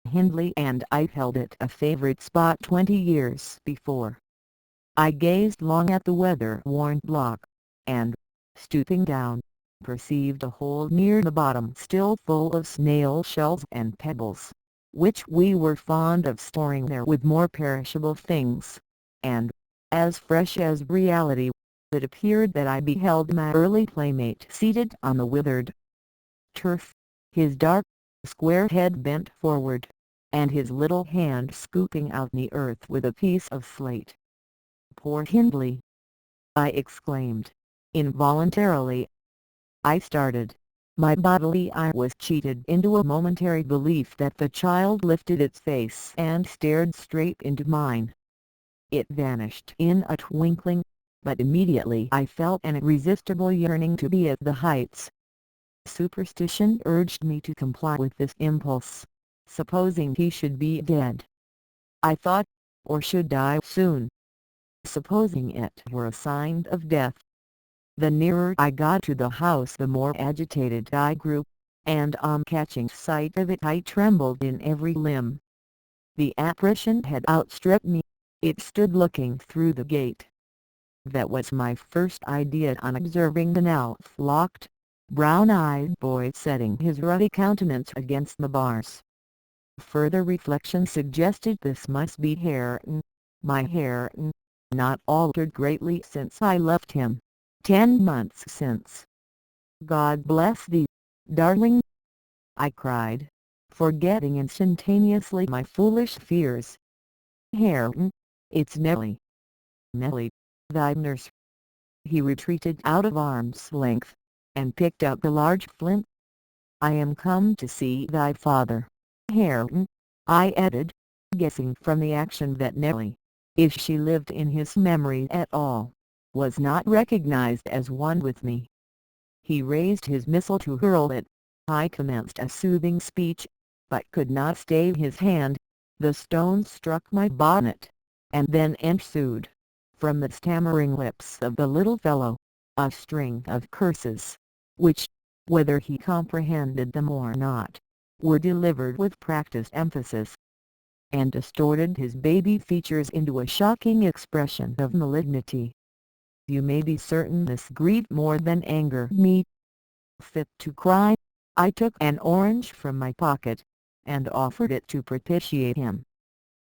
Hindley and I held it a favourite spot 20 years before. I gazed long at the weather-worn block, and, stooping down, perceived a hole near the bottom still full of snail shells and pebbles, which we were fond of storing there with more perishable things, and, as fresh as reality, it appeared that I beheld my early playmate seated on the withered turf, his dark, square head bent forward, and his little hand scooping out the earth with a piece of slate. "Poor Hindley!" I exclaimed, involuntarily. I started. My bodily eye was cheated into a momentary belief that the child lifted its face and stared straight into mine. It vanished in a twinkling, but immediately I felt an irresistible yearning to be at the Heights. Superstition urged me to comply with this impulse. Supposing he should be dead, I thought, or should die soon. Supposing it were a sign of death. The nearer I got to the house the more agitated I grew, and on catching sight of it I trembled in every limb. The apparition had outstripped me. It stood looking through the gate. That was my first idea on observing the now locked, brown-eyed boy setting his ruddy countenance against the bars. Further reflection suggested this must be Hareton, my Hareton, not altered greatly since I left him, 10 months since. "God bless thee, darling!" I cried, forgetting instantaneously my foolish fears. "Hareton, it's Nellie. Nellie, thy nurse." He retreated out of arm's length, and picked up a large flint. "I am come to see thy father, Hareton," I added, guessing from the action that Nellie, if she lived in his memory at all, was not recognized as one with me. He raised his missile to hurl it. I commenced a soothing speech, but could not stay his hand. The stone struck my bonnet, and then ensued, from the stammering lips of the little fellow, a string of curses, which, whether he comprehended them or not, were delivered with practised emphasis, and distorted his baby features into a shocking expression of malignity. You may be certain this grieved more than angered me. Fit to cry, I took an orange from my pocket, and offered it to propitiate him.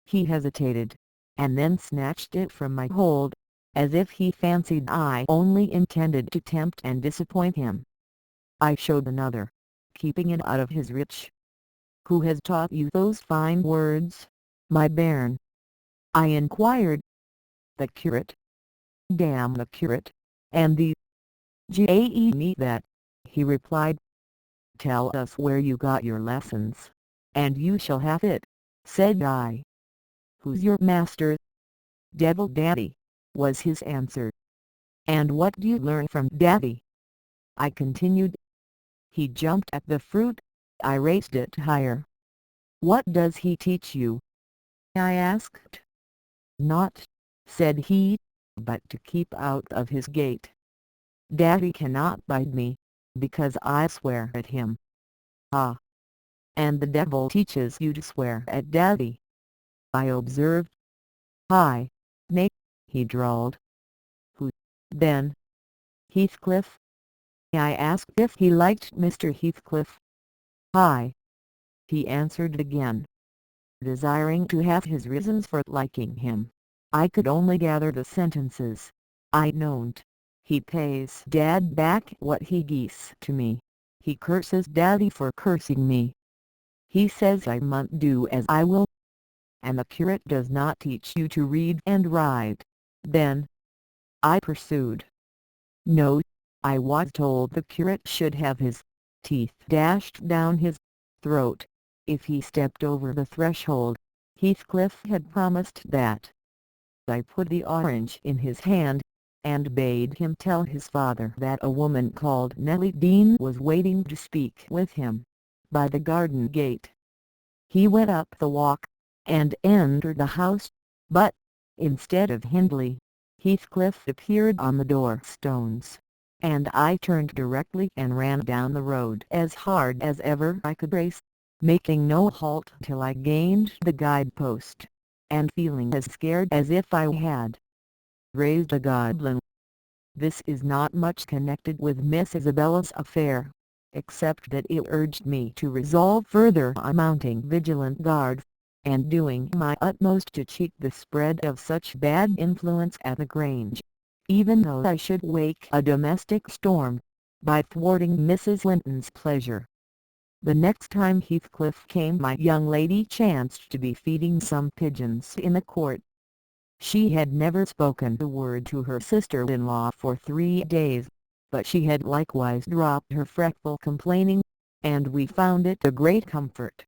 He hesitated, and then snatched it from my hold, as if he fancied I only intended to tempt and disappoint him. I showed another, keeping it out of his reach. "Who has taught you those fine words, my bairn?" I inquired. "The curate." "Damn the curate, and the me that," he replied. "Tell us where you got your lessons, and you shall have it," said I. "Who's your master?" "Devil Daddy," was his answer. "And what do you learn from Daddy?" I continued. He jumped at the fruit. I raised it higher. "What does he teach you?" I asked. "Naught," said he, "but to keep out of his gate. Daddy cannot bite me, because I swear at him." "Ah! And the devil teaches you to swear at Daddy?" I observed. "Aye, nay," he drawled. "Who, then?" "Heathcliff." I asked if he liked Mr. Heathcliff. "Aye," he answered again. Desiring to have his reasons for liking him, I could only gather the sentences. I knowed. "He pays Dad back what he gees to me. He curses Daddy for cursing me. He says I must do as I will. And the curate does not teach you to read and write, then?" I pursued. "No, I was told the curate should have his teeth dashed down his throat if he stepped over the threshold. Heathcliff had promised that." I put the orange in his hand, and bade him tell his father that a woman called Nellie Dean was waiting to speak with him, by the garden gate. He went up the walk, and entered the house, but, instead of Hindley, Heathcliff appeared on the door stones, and I turned directly and ran down the road as hard as ever I could race, making no halt till I gained the guide-post, and feeling as scared as if I had raised a goblin. This is not much connected with Miss Isabella's affair, except that it urged me to resolve further on mounting vigilant guard, and doing my utmost to check the spread of such bad influence at the Grange, even though I should wake a domestic storm, by thwarting Mrs. Linton's pleasure. The next time Heathcliff came my young lady chanced to be feeding some pigeons in the court. She had never spoken a word to her sister-in-law for 3 days, but she had likewise dropped her fretful complaining, and we found it a great comfort.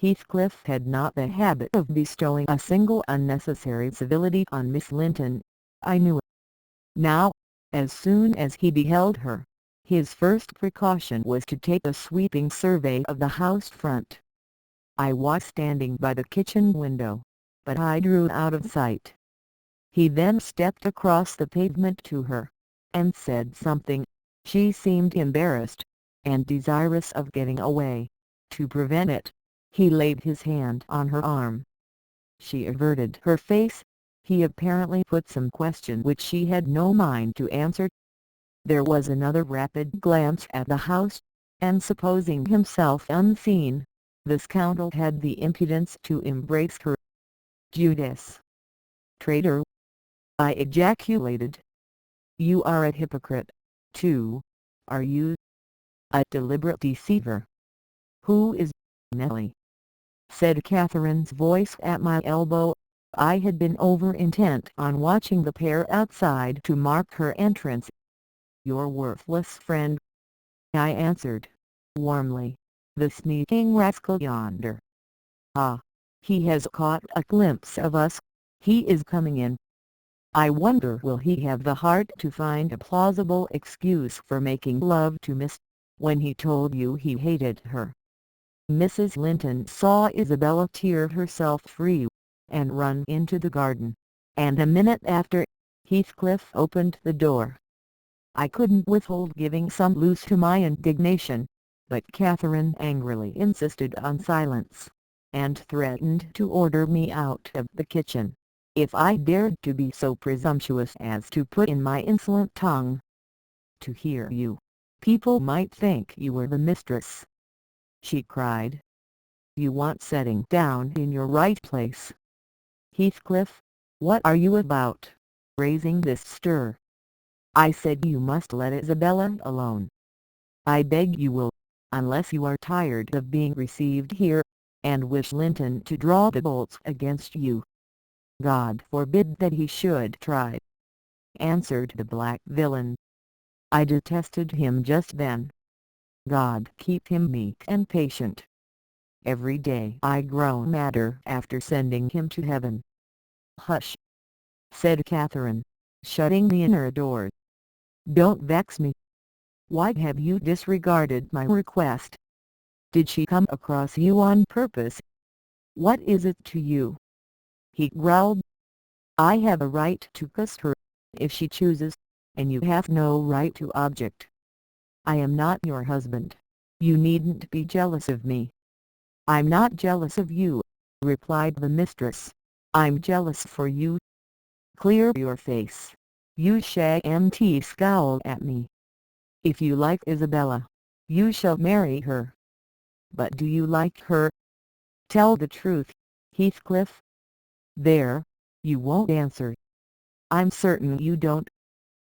Heathcliff had not the habit of bestowing a single unnecessary civility on Miss Linton. I knew it. Now, as soon as he beheld her, his first precaution was to take a sweeping survey of the house front. I was standing by the kitchen window, but I drew out of sight. He then stepped across the pavement to her, and said something. She seemed embarrassed, and desirous of getting away. To prevent it, he laid his hand on her arm. She averted her face. He apparently put some question which she had no mind to answer. There was another rapid glance at the house, and supposing himself unseen, the scoundrel had the impudence to embrace her. "Judas! Traitor!" I ejaculated. "You are a hypocrite, too, are you? A deliberate deceiver." "Who is Nellie?" said Catherine's voice at my elbow. I had been over intent on watching the pair outside to mark her entrance. "Your worthless friend, I answered, warmly. "The sneaking rascal yonder. Ah! He has caught a glimpse of us. He is coming in. I wonder will he have the heart to find a plausible excuse for making love to Miss, when he told you he hated her." Mrs. Linton saw Isabella tear herself free, and run into the garden, and a minute after, Heathcliff opened the door. I couldn't withhold giving some loose to my indignation, but Catherine angrily insisted on silence, and threatened to order me out of the kitchen, if I dared to be so presumptuous as to put in my insolent tongue. "To hear you, people might think you were the mistress," she cried. "You want setting down in your right place. Heathcliff, what are you about, raising this stir? I said you must let Isabella alone. I beg you will, unless you are tired of being received here, and wish Linton to draw the bolts against you." "God forbid that he should try," answered the black villain. I detested him just then. God keep him meek and patient. Every day I grow madder after sending him to heaven. "Hush!" said Catherine, shutting the inner door. "Don't vex me. Why have you disregarded my request? Did she come across you on purpose? What is it to you?" He growled. "I have a right to kiss her, if she chooses, and you have no right to object. I am not your husband. You needn't be jealous of me." "I'm not jealous of you," replied the mistress. "I'm jealous for you. Clear your face." You Shamty scowled at me. "If you like Isabella, you shall marry her. But do you like her? Tell the truth, Heathcliff." "There, you won't answer." "I'm certain you don't."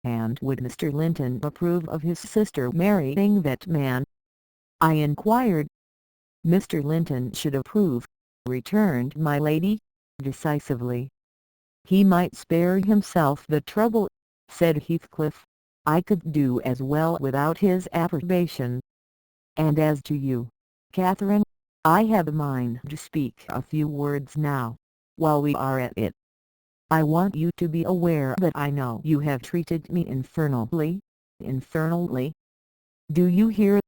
"And would Mr. Linton approve of his sister marrying that man?" I inquired. "Mr. Linton should approve," returned my lady, decisively. "He might spare himself the trouble," said Heathcliff. "I could do as well without his approbation. And as to you, Catherine, I have a mind to speak a few words now, while we are at it. I want you to be aware that I know you have treated me infernally. Do you hear?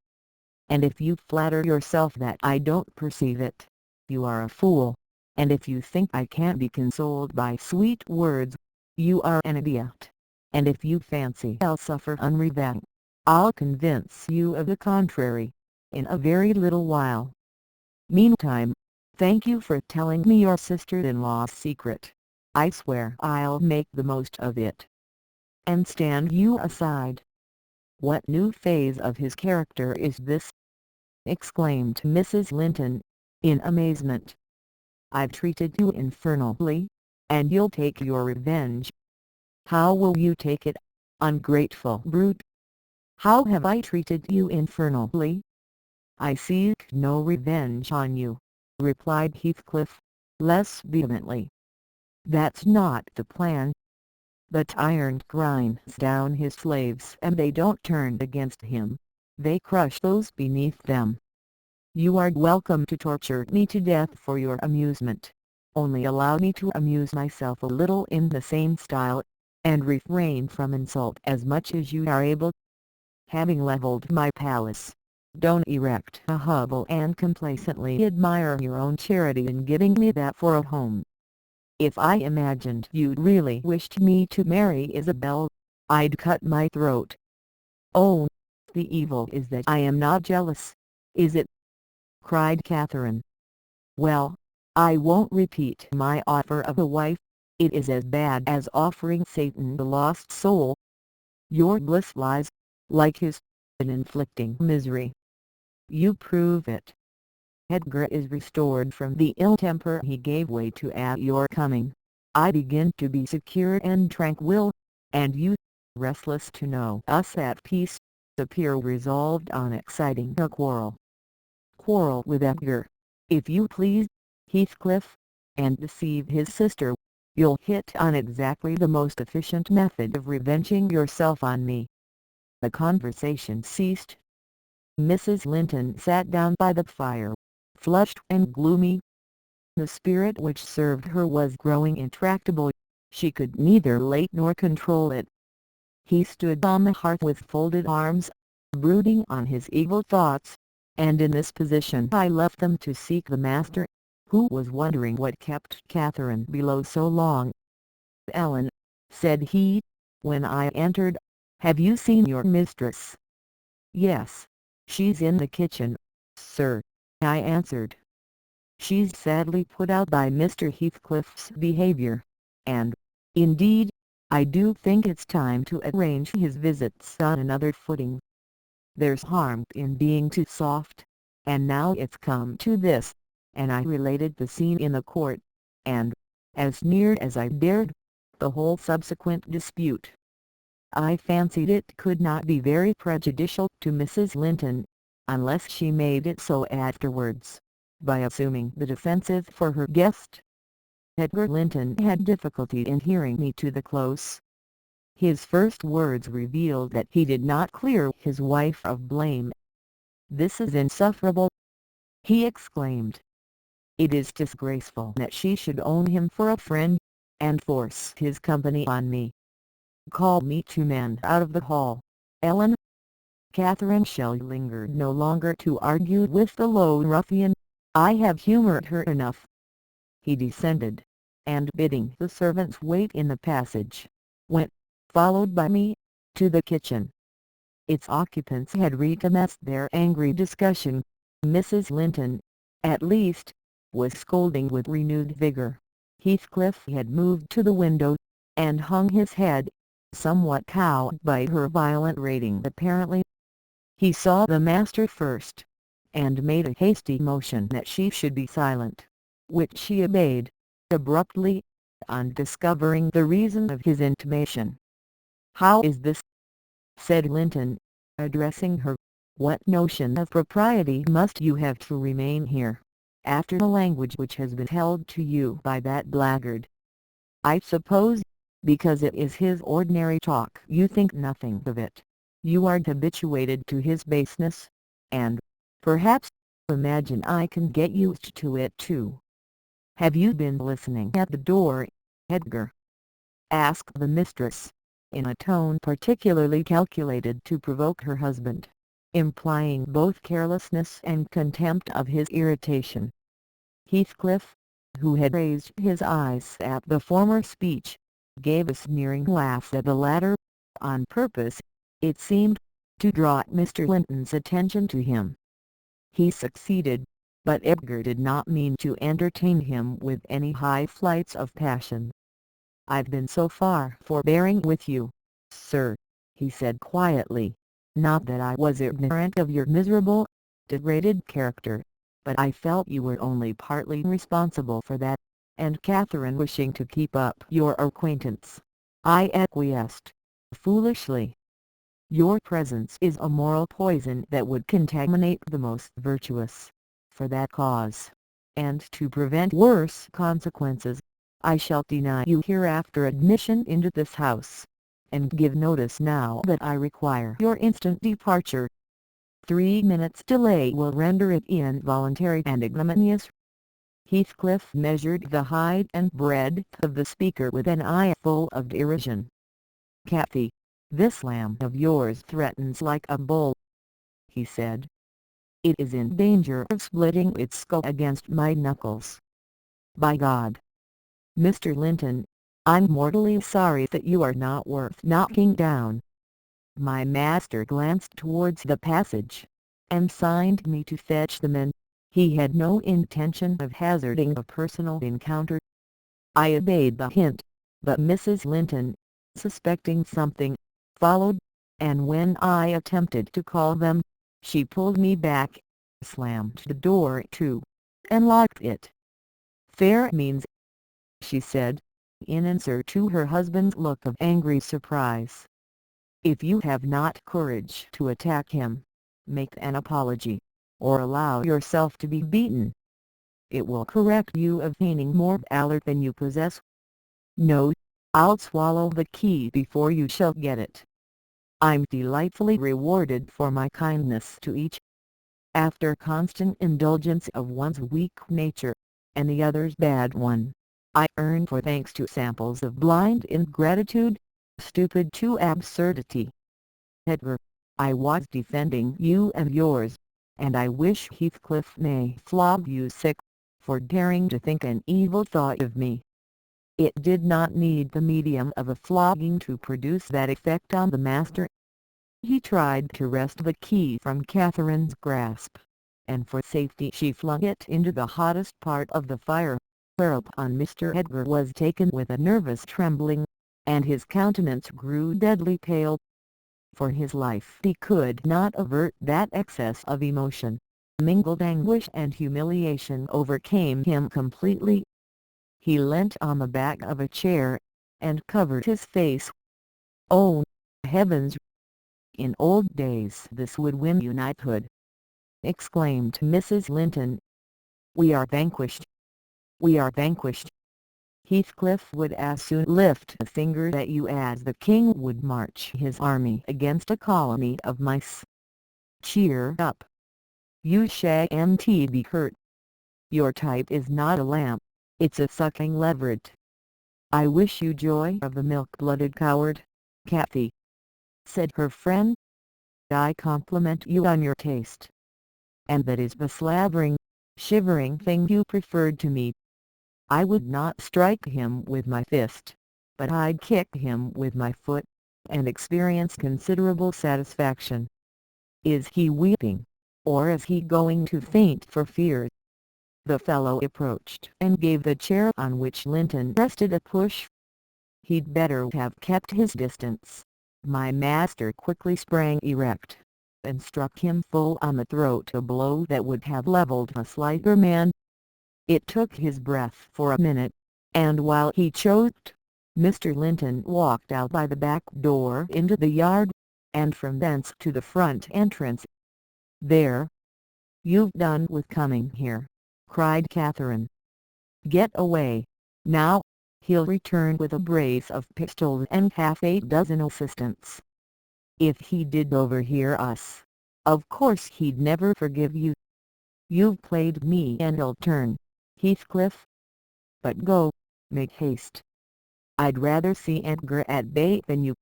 And if you flatter yourself that I don't perceive it, you are a fool, and if you think I can't be consoled by sweet words, you are an idiot, and if you fancy I'll suffer unrevenge, I'll convince you of the contrary, in a very little while. Meantime, thank you for telling me your sister-in-law's secret. I swear I'll make the most of it." "And stand you aside. What new phase of his character is this?" exclaimed Mrs. Linton, in amazement. "I've treated you infernally, and you'll take your revenge. How will you take it, ungrateful brute?" "How have I treated you infernally?" "I seek no revenge on you," replied Heathcliff, less vehemently. "That's not the plan. The tyrant grinds down his slaves and they don't turn against him, they crush those beneath them. You are welcome to torture me to death for your amusement. Only allow me to amuse myself a little in the same style, and refrain from insult as much as you are able. Having leveled my palace, don't erect a hovel and complacently admire your own charity in giving me that for a home. If I imagined you really wished me to marry Isabel, I'd cut my throat. Oh, the evil is that I am not jealous, is it?" cried Catherine. "Well, I won't repeat my offer of a wife. It is as bad as offering Satan the lost soul. Your bliss lies, like his, in inflicting misery. You prove it. Edgar is restored from the ill temper he gave way to at your coming. I begin to be secure and tranquil, and you, restless to know us at peace, appear resolved on exciting a quarrel. Quarrel with Edgar, if you please, Heathcliff, and deceive his sister. You'll hit on exactly the most efficient method of revenging yourself on me." The conversation ceased. Mrs. Linton sat down by the fire, flushed and gloomy. The spirit which served her was growing intractable. She could neither late nor control it. He stood on the hearth with folded arms, brooding on his evil thoughts, and in this position I left them to seek the master, who was wondering what kept Catherine below so long. "Ellen," said he, when I entered, "have you seen your mistress?" "Yes, she's in the kitchen, sir," I answered. "She's sadly put out by Mr. Heathcliff's behaviour, and, indeed, I do think it's time to arrange his visits on another footing. There's harm in being too soft, and now it's come to this," and I related the scene in the court, and, as near as I dared, the whole subsequent dispute. I fancied it could not be very prejudicial to Mrs. Linton, unless she made it so afterwards, by assuming the defensive for her guest. Edgar Linton had difficulty in hearing me to the close. His first words revealed that he did not clear his wife of blame. "This is insufferable!" he exclaimed. "It is disgraceful that she should own him for a friend, and force his company on me. Call me 2 men out of the hall, Ellen." Catherine Shell lingered no longer to argue with the low ruffian. "I have humoured her enough." He descended, and bidding the servants wait in the passage, went, followed by me, to the kitchen. Its occupants had recommenced their angry discussion. Mrs. Linton, at least, was scolding with renewed vigour. Heathcliff had moved to the window, and hung his head, somewhat cowed by her violent rating apparently. He saw the master first, and made a hasty motion that she should be silent, which she obeyed, abruptly, on discovering the reason of his intimation. "How is this?" said Linton, addressing her. "What notion of propriety must you have to remain here, after the language which has been held to you by that blackguard? I suppose, because it is his ordinary talk, you think nothing of it. You are habituated to his baseness, and, perhaps, imagine I can get used to it too." "Have you been listening at the door, Edgar?" asked the mistress, in a tone particularly calculated to provoke her husband, implying both carelessness and contempt of his irritation. Heathcliff, who had raised his eyes at the former speech, gave a sneering laugh at the latter, on purpose, it seemed, to draw Mr. Linton's attention to him. He succeeded, but Edgar did not mean to entertain him with any high flights of passion. "I've been so far forbearing with you, sir," he said quietly, "not that I was ignorant of your miserable, degraded character, but I felt you were only partly responsible for that, and Catherine wishing to keep up your acquaintance, I acquiesced, foolishly. Your presence is a moral poison that would contaminate the most virtuous. For that cause, and to prevent worse consequences, I shall deny you hereafter admission into this house, and give notice now that I require your instant departure. 3 minutes' delay will render it involuntary and ignominious." Heathcliff measured the height and breadth of the speaker with an eye full of derision. "Cathy, this lamb of yours threatens like a bull," he said. "It is in danger of splitting its skull against my knuckles. By God, Mr. Linton, I'm mortally sorry that you are not worth knocking down." My master glanced towards the passage, and signed me to fetch the men. He had no intention of hazarding a personal encounter. I obeyed the hint, but Mrs. Linton, suspecting something, followed, and when I attempted to call them, she pulled me back, slammed the door to, and locked it. "Fair means," she said, in answer to her husband's look of angry surprise. "If you have not courage to attack him, make an apology, or allow yourself to be beaten. It will correct you of feigning more valor than you possess. No, I'll swallow the key before you shall get it. I'm delightfully rewarded for my kindness to each, After constant indulgence of one's weak nature, and the other's bad one, I yearn for thanks to samples of blind ingratitude, stupid to absurdity. Edgar, I was defending you and yours, and I wish Heathcliff may flog you sick, for daring to think an evil thought of me. It did not need the medium of a flogging to produce that effect on the master. He tried to wrest the key from Catherine's grasp, and for safety she flung it into the hottest part of the fire, whereupon Mr. Edgar was taken with a nervous trembling, and his countenance grew deadly pale. For his life he could not avert that excess of emotion. Mingled anguish and humiliation overcame him completely. He leant on the back of a chair, and covered his face. "Oh, heavens! In old days this would win you knighthood!" exclaimed Mrs. Linton. "We are vanquished! We are vanquished! Heathcliff would as soon lift a finger at you as the king would march his army against a colony of mice. Cheer up! You shan't be hurt. Your type is not a lamb, it's a sucking leveret. I wish you joy of the milk-blooded coward, Cathy," said her friend. "I compliment you on your taste. And that is the slavering, shivering thing you preferred to me. I would not strike him with my fist, but I'd kick him with my foot, and experience considerable satisfaction. Is he weeping, or is he going to faint for fear?" The fellow approached and gave the chair on which Linton rested a push. "He'd better have kept his distance." My master quickly sprang erect, and struck him full on the throat a blow that would have levelled a slighter man. It took his breath for a minute, and while he choked, Mr. Linton walked out by the back door into the yard, and from thence to the front entrance. "There! You've done with coming here," cried Catherine. "Get away, now. He'll return with a brace of pistols and half a dozen assistants. If he did overhear us, of course he'd never forgive you. You've played me an ill turn, Heathcliff. But go, make haste. I'd rather see Edgar at bay than you.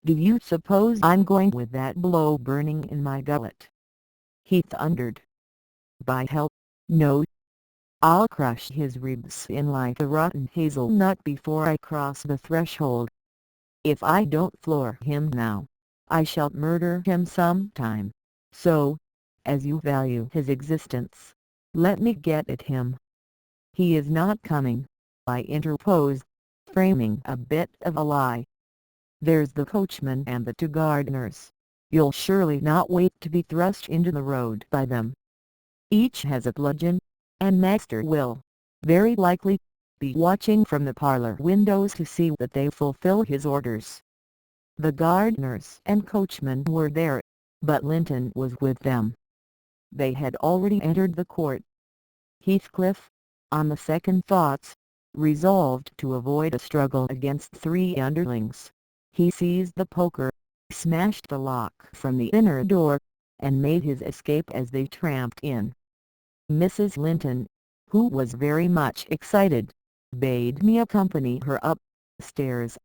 Do you suppose I'm going with that blow burning in my gullet?" he thundered. "By hell, no! I'll crush his ribs in like a rotten hazelnut before I cross the threshold. If I don't floor him now, I shall murder him some time. So, as you value his existence, let me get at him." "He is not coming," I interposed, framing a bit of a lie. "There's the coachman and the two gardeners. You'll surely not wait to be thrust into the road by them. Each has a bludgeon, and master will, very likely, be watching from the parlour windows to see that they fulfil his orders." The gardeners and coachman were there, but Linton was with them. They had already entered the court. Heathcliff, on the second thoughts, resolved to avoid a struggle against three underlings. He seized the poker, smashed the lock from the inner door, and made his escape as they tramped in. Mrs. Linton, who was very much excited, bade me accompany her up-stairs.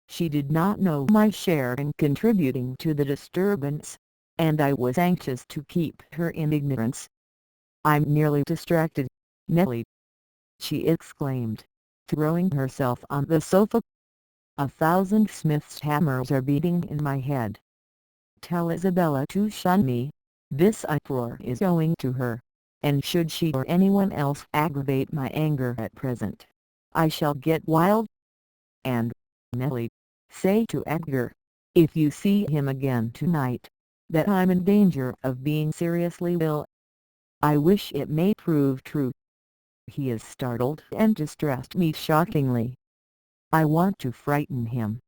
She did not know my share in contributing to the disturbance, and I was anxious to keep her in ignorance. "I'm nearly distracted, Nellie," she exclaimed, throwing herself on the sofa. "A thousand smith's hammers are beating in my head. Tell Isabella to shun me. This uproar is owing to her, and should she or anyone else aggravate my anger at present, I shall get wild. And, Nellie, say to Edgar, if you see him again tonight, that I'm in danger of being seriously ill. I wish it may prove true. He has startled and distressed me shockingly. I want to frighten him.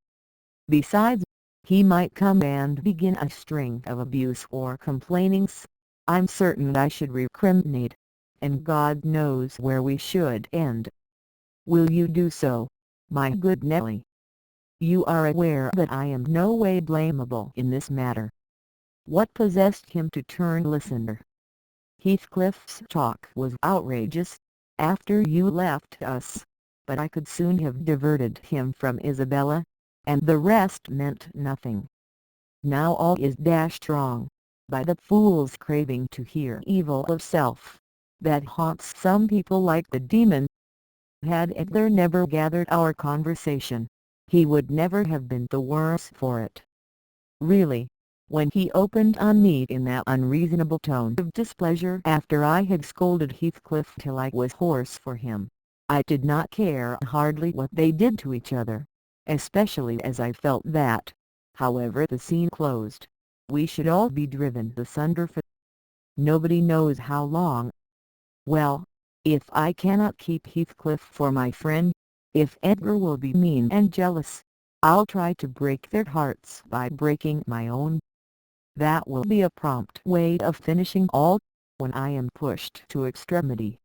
Besides, he might come and begin a string of abuse or complainings. I'm certain I should recriminate, and God knows where we should end. Will you do so, my good Nellie? You are aware that I am no way blamable in this matter. What possessed him to turn listener? Heathcliff's talk was outrageous, after you left us, but I could soon have diverted him from Isabella, and the rest meant nothing. Now all is dashed wrong, by the fool's craving to hear evil of self, that haunts some people like the demon. Had Edgar never gathered our conversation, he would never have been the worse for it. Really, when he opened on me in that unreasonable tone of displeasure after I had scolded Heathcliff till I was hoarse for him, I did not care hardly what they did to each other, especially as I felt that, however the scene closed, we should all be driven asunder for nobody knows how long. Well, if I cannot keep Heathcliff for my friend, if Edgar will be mean and jealous, I'll try to break their hearts by breaking my own. That will be a prompt way of finishing all, when I am pushed to extremity.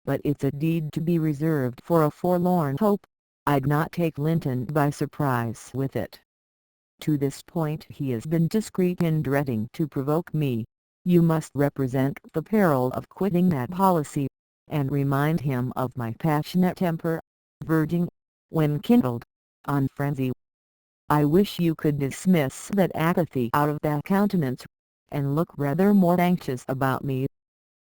But it's a deed to be reserved for a forlorn hope. I'd not take Linton by surprise with it. To this point he has been discreet in dreading to provoke me. You must represent the peril of quitting that policy, and remind him of my passionate temper, verging, when kindled, on frenzy. I wish you could dismiss that apathy out of that countenance, and look rather more anxious about me.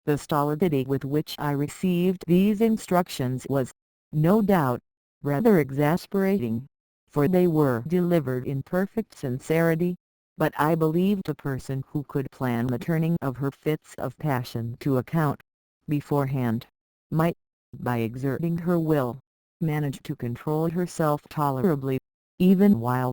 The stolidity with which I received these instructions was, no doubt, rather exasperating, for they were delivered in perfect sincerity, but I believed a person who could plan the turning of her fits of passion to account, beforehand, might, by exerting her will, manage to control herself tolerably, even while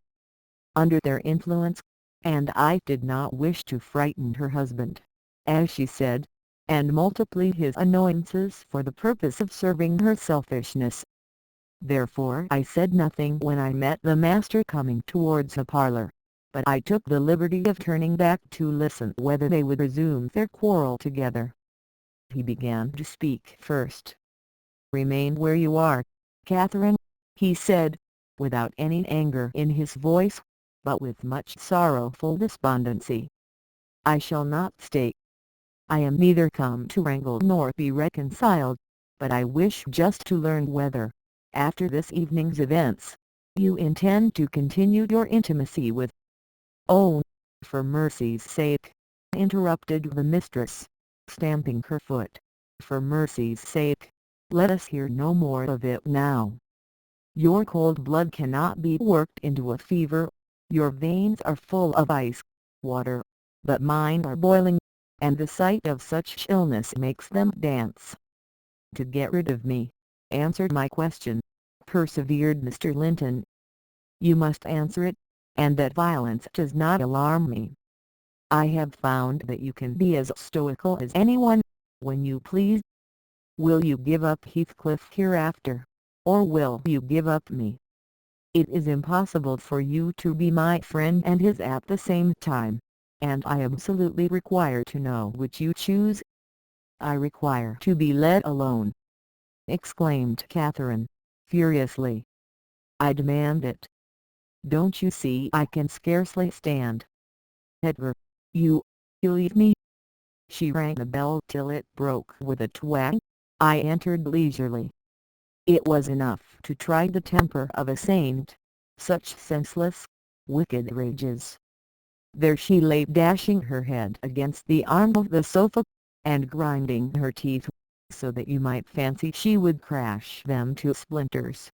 under their influence, and I did not wish to frighten her husband, as she said, and multiply his annoyances for the purpose of serving her selfishness. Therefore I said nothing when I met the master coming towards the parlour, but I took the liberty of turning back to listen whether they would resume their quarrel together. He began to speak first. "Remain where you are, Catherine," he said, without any anger in his voice, but with much sorrowful despondency. "I shall not stay. I am neither come to wrangle nor be reconciled, but I wish just to learn whether, after this evening's events, you intend to continue your intimacy with—" "Oh, for mercy's sake," interrupted the mistress, stamping her foot, "for mercy's sake, let us hear no more of it now. Your cold blood cannot be worked into a fever, your veins are full of ice water, but mine are boiling, and the sight of such illness makes them dance." "To get rid of me, answer my question," persevered Mr. Linton. "You must answer it, and that violence does not alarm me. I have found that you can be as stoical as anyone, when you please. Will you give up Heathcliff hereafter, or will you give up me? It is impossible for you to be my friend and his at the same time, and I absolutely require to know which you choose." "I require to be let alone," exclaimed Catherine, furiously. "I demand it. Don't you see I can scarcely stand? Edgar, you leave me." She rang the bell till it broke with a twang. I entered leisurely. It was enough to try the temper of a saint, such senseless, wicked rages. There she lay dashing her head against the arm of the sofa, and grinding her teeth, so that you might fancy she would crash them to splinters.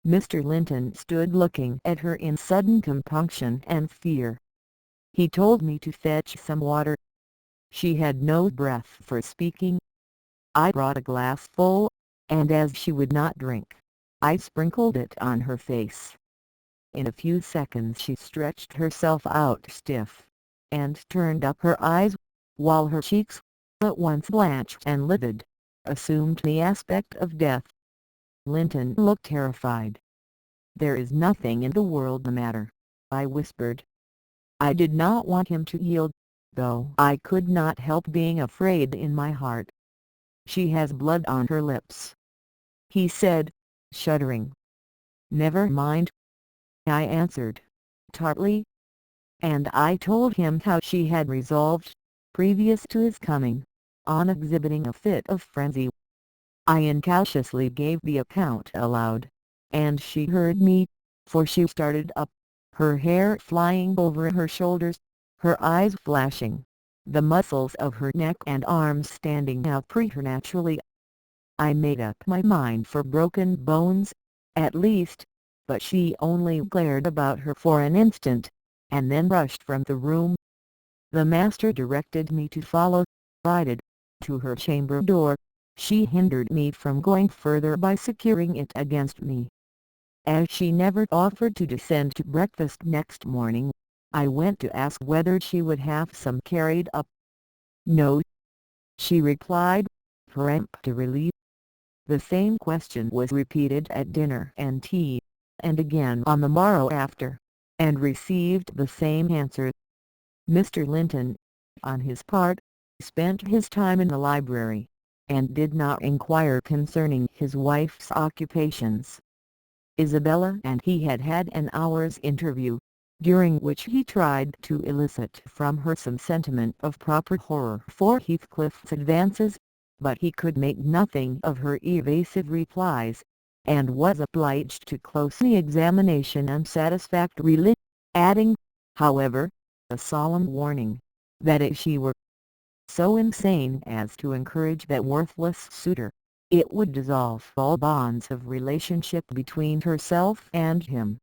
Mr. Linton stood looking at her in sudden compunction and fear. He told me to fetch some water. She had no breath for speaking. I brought a glass full, and as she would not drink, I sprinkled it on her face. In a few seconds she stretched herself out stiff, and turned up her eyes, while her cheeks, at once blanched and livid, assumed the aspect of death. Linton looked terrified. "There is nothing in the world the matter," I whispered. I did not want him to yield, though I could not help being afraid in my heart. "She has blood on her lips," he said, shuddering. "Never mind," I answered, tartly. And I told him how she had resolved, previous to his coming, on exhibiting a fit of frenzy. I incautiously gave the account aloud, and she heard me, for she started up, her hair flying over her shoulders, her eyes flashing, the muscles of her neck and arms standing out preternaturally. I made up my mind for broken bones, at least, but she only glared about her for an instant, and then rushed from the room. The master directed me to follow. I did. To her chamber door, she hindered me from going further by securing it against me. As she never offered to descend to breakfast next morning, I went to ask whether she would have some carried up. "No," she replied, peremptorily. The same question was repeated at dinner and tea, and again on the morrow after, and received the same answer. Mr. Linton, on his part, spent his time in the library, and did not inquire concerning his wife's occupations. Isabella and he had had an hour's interview, during which he tried to elicit from her some sentiment of proper horror for Heathcliff's advances, but he could make nothing of her evasive replies, and was obliged to close the examination unsatisfactorily, adding, however, a solemn warning, that if she were so insane as to encourage that worthless suitor, it would dissolve all bonds of relationship between herself and him.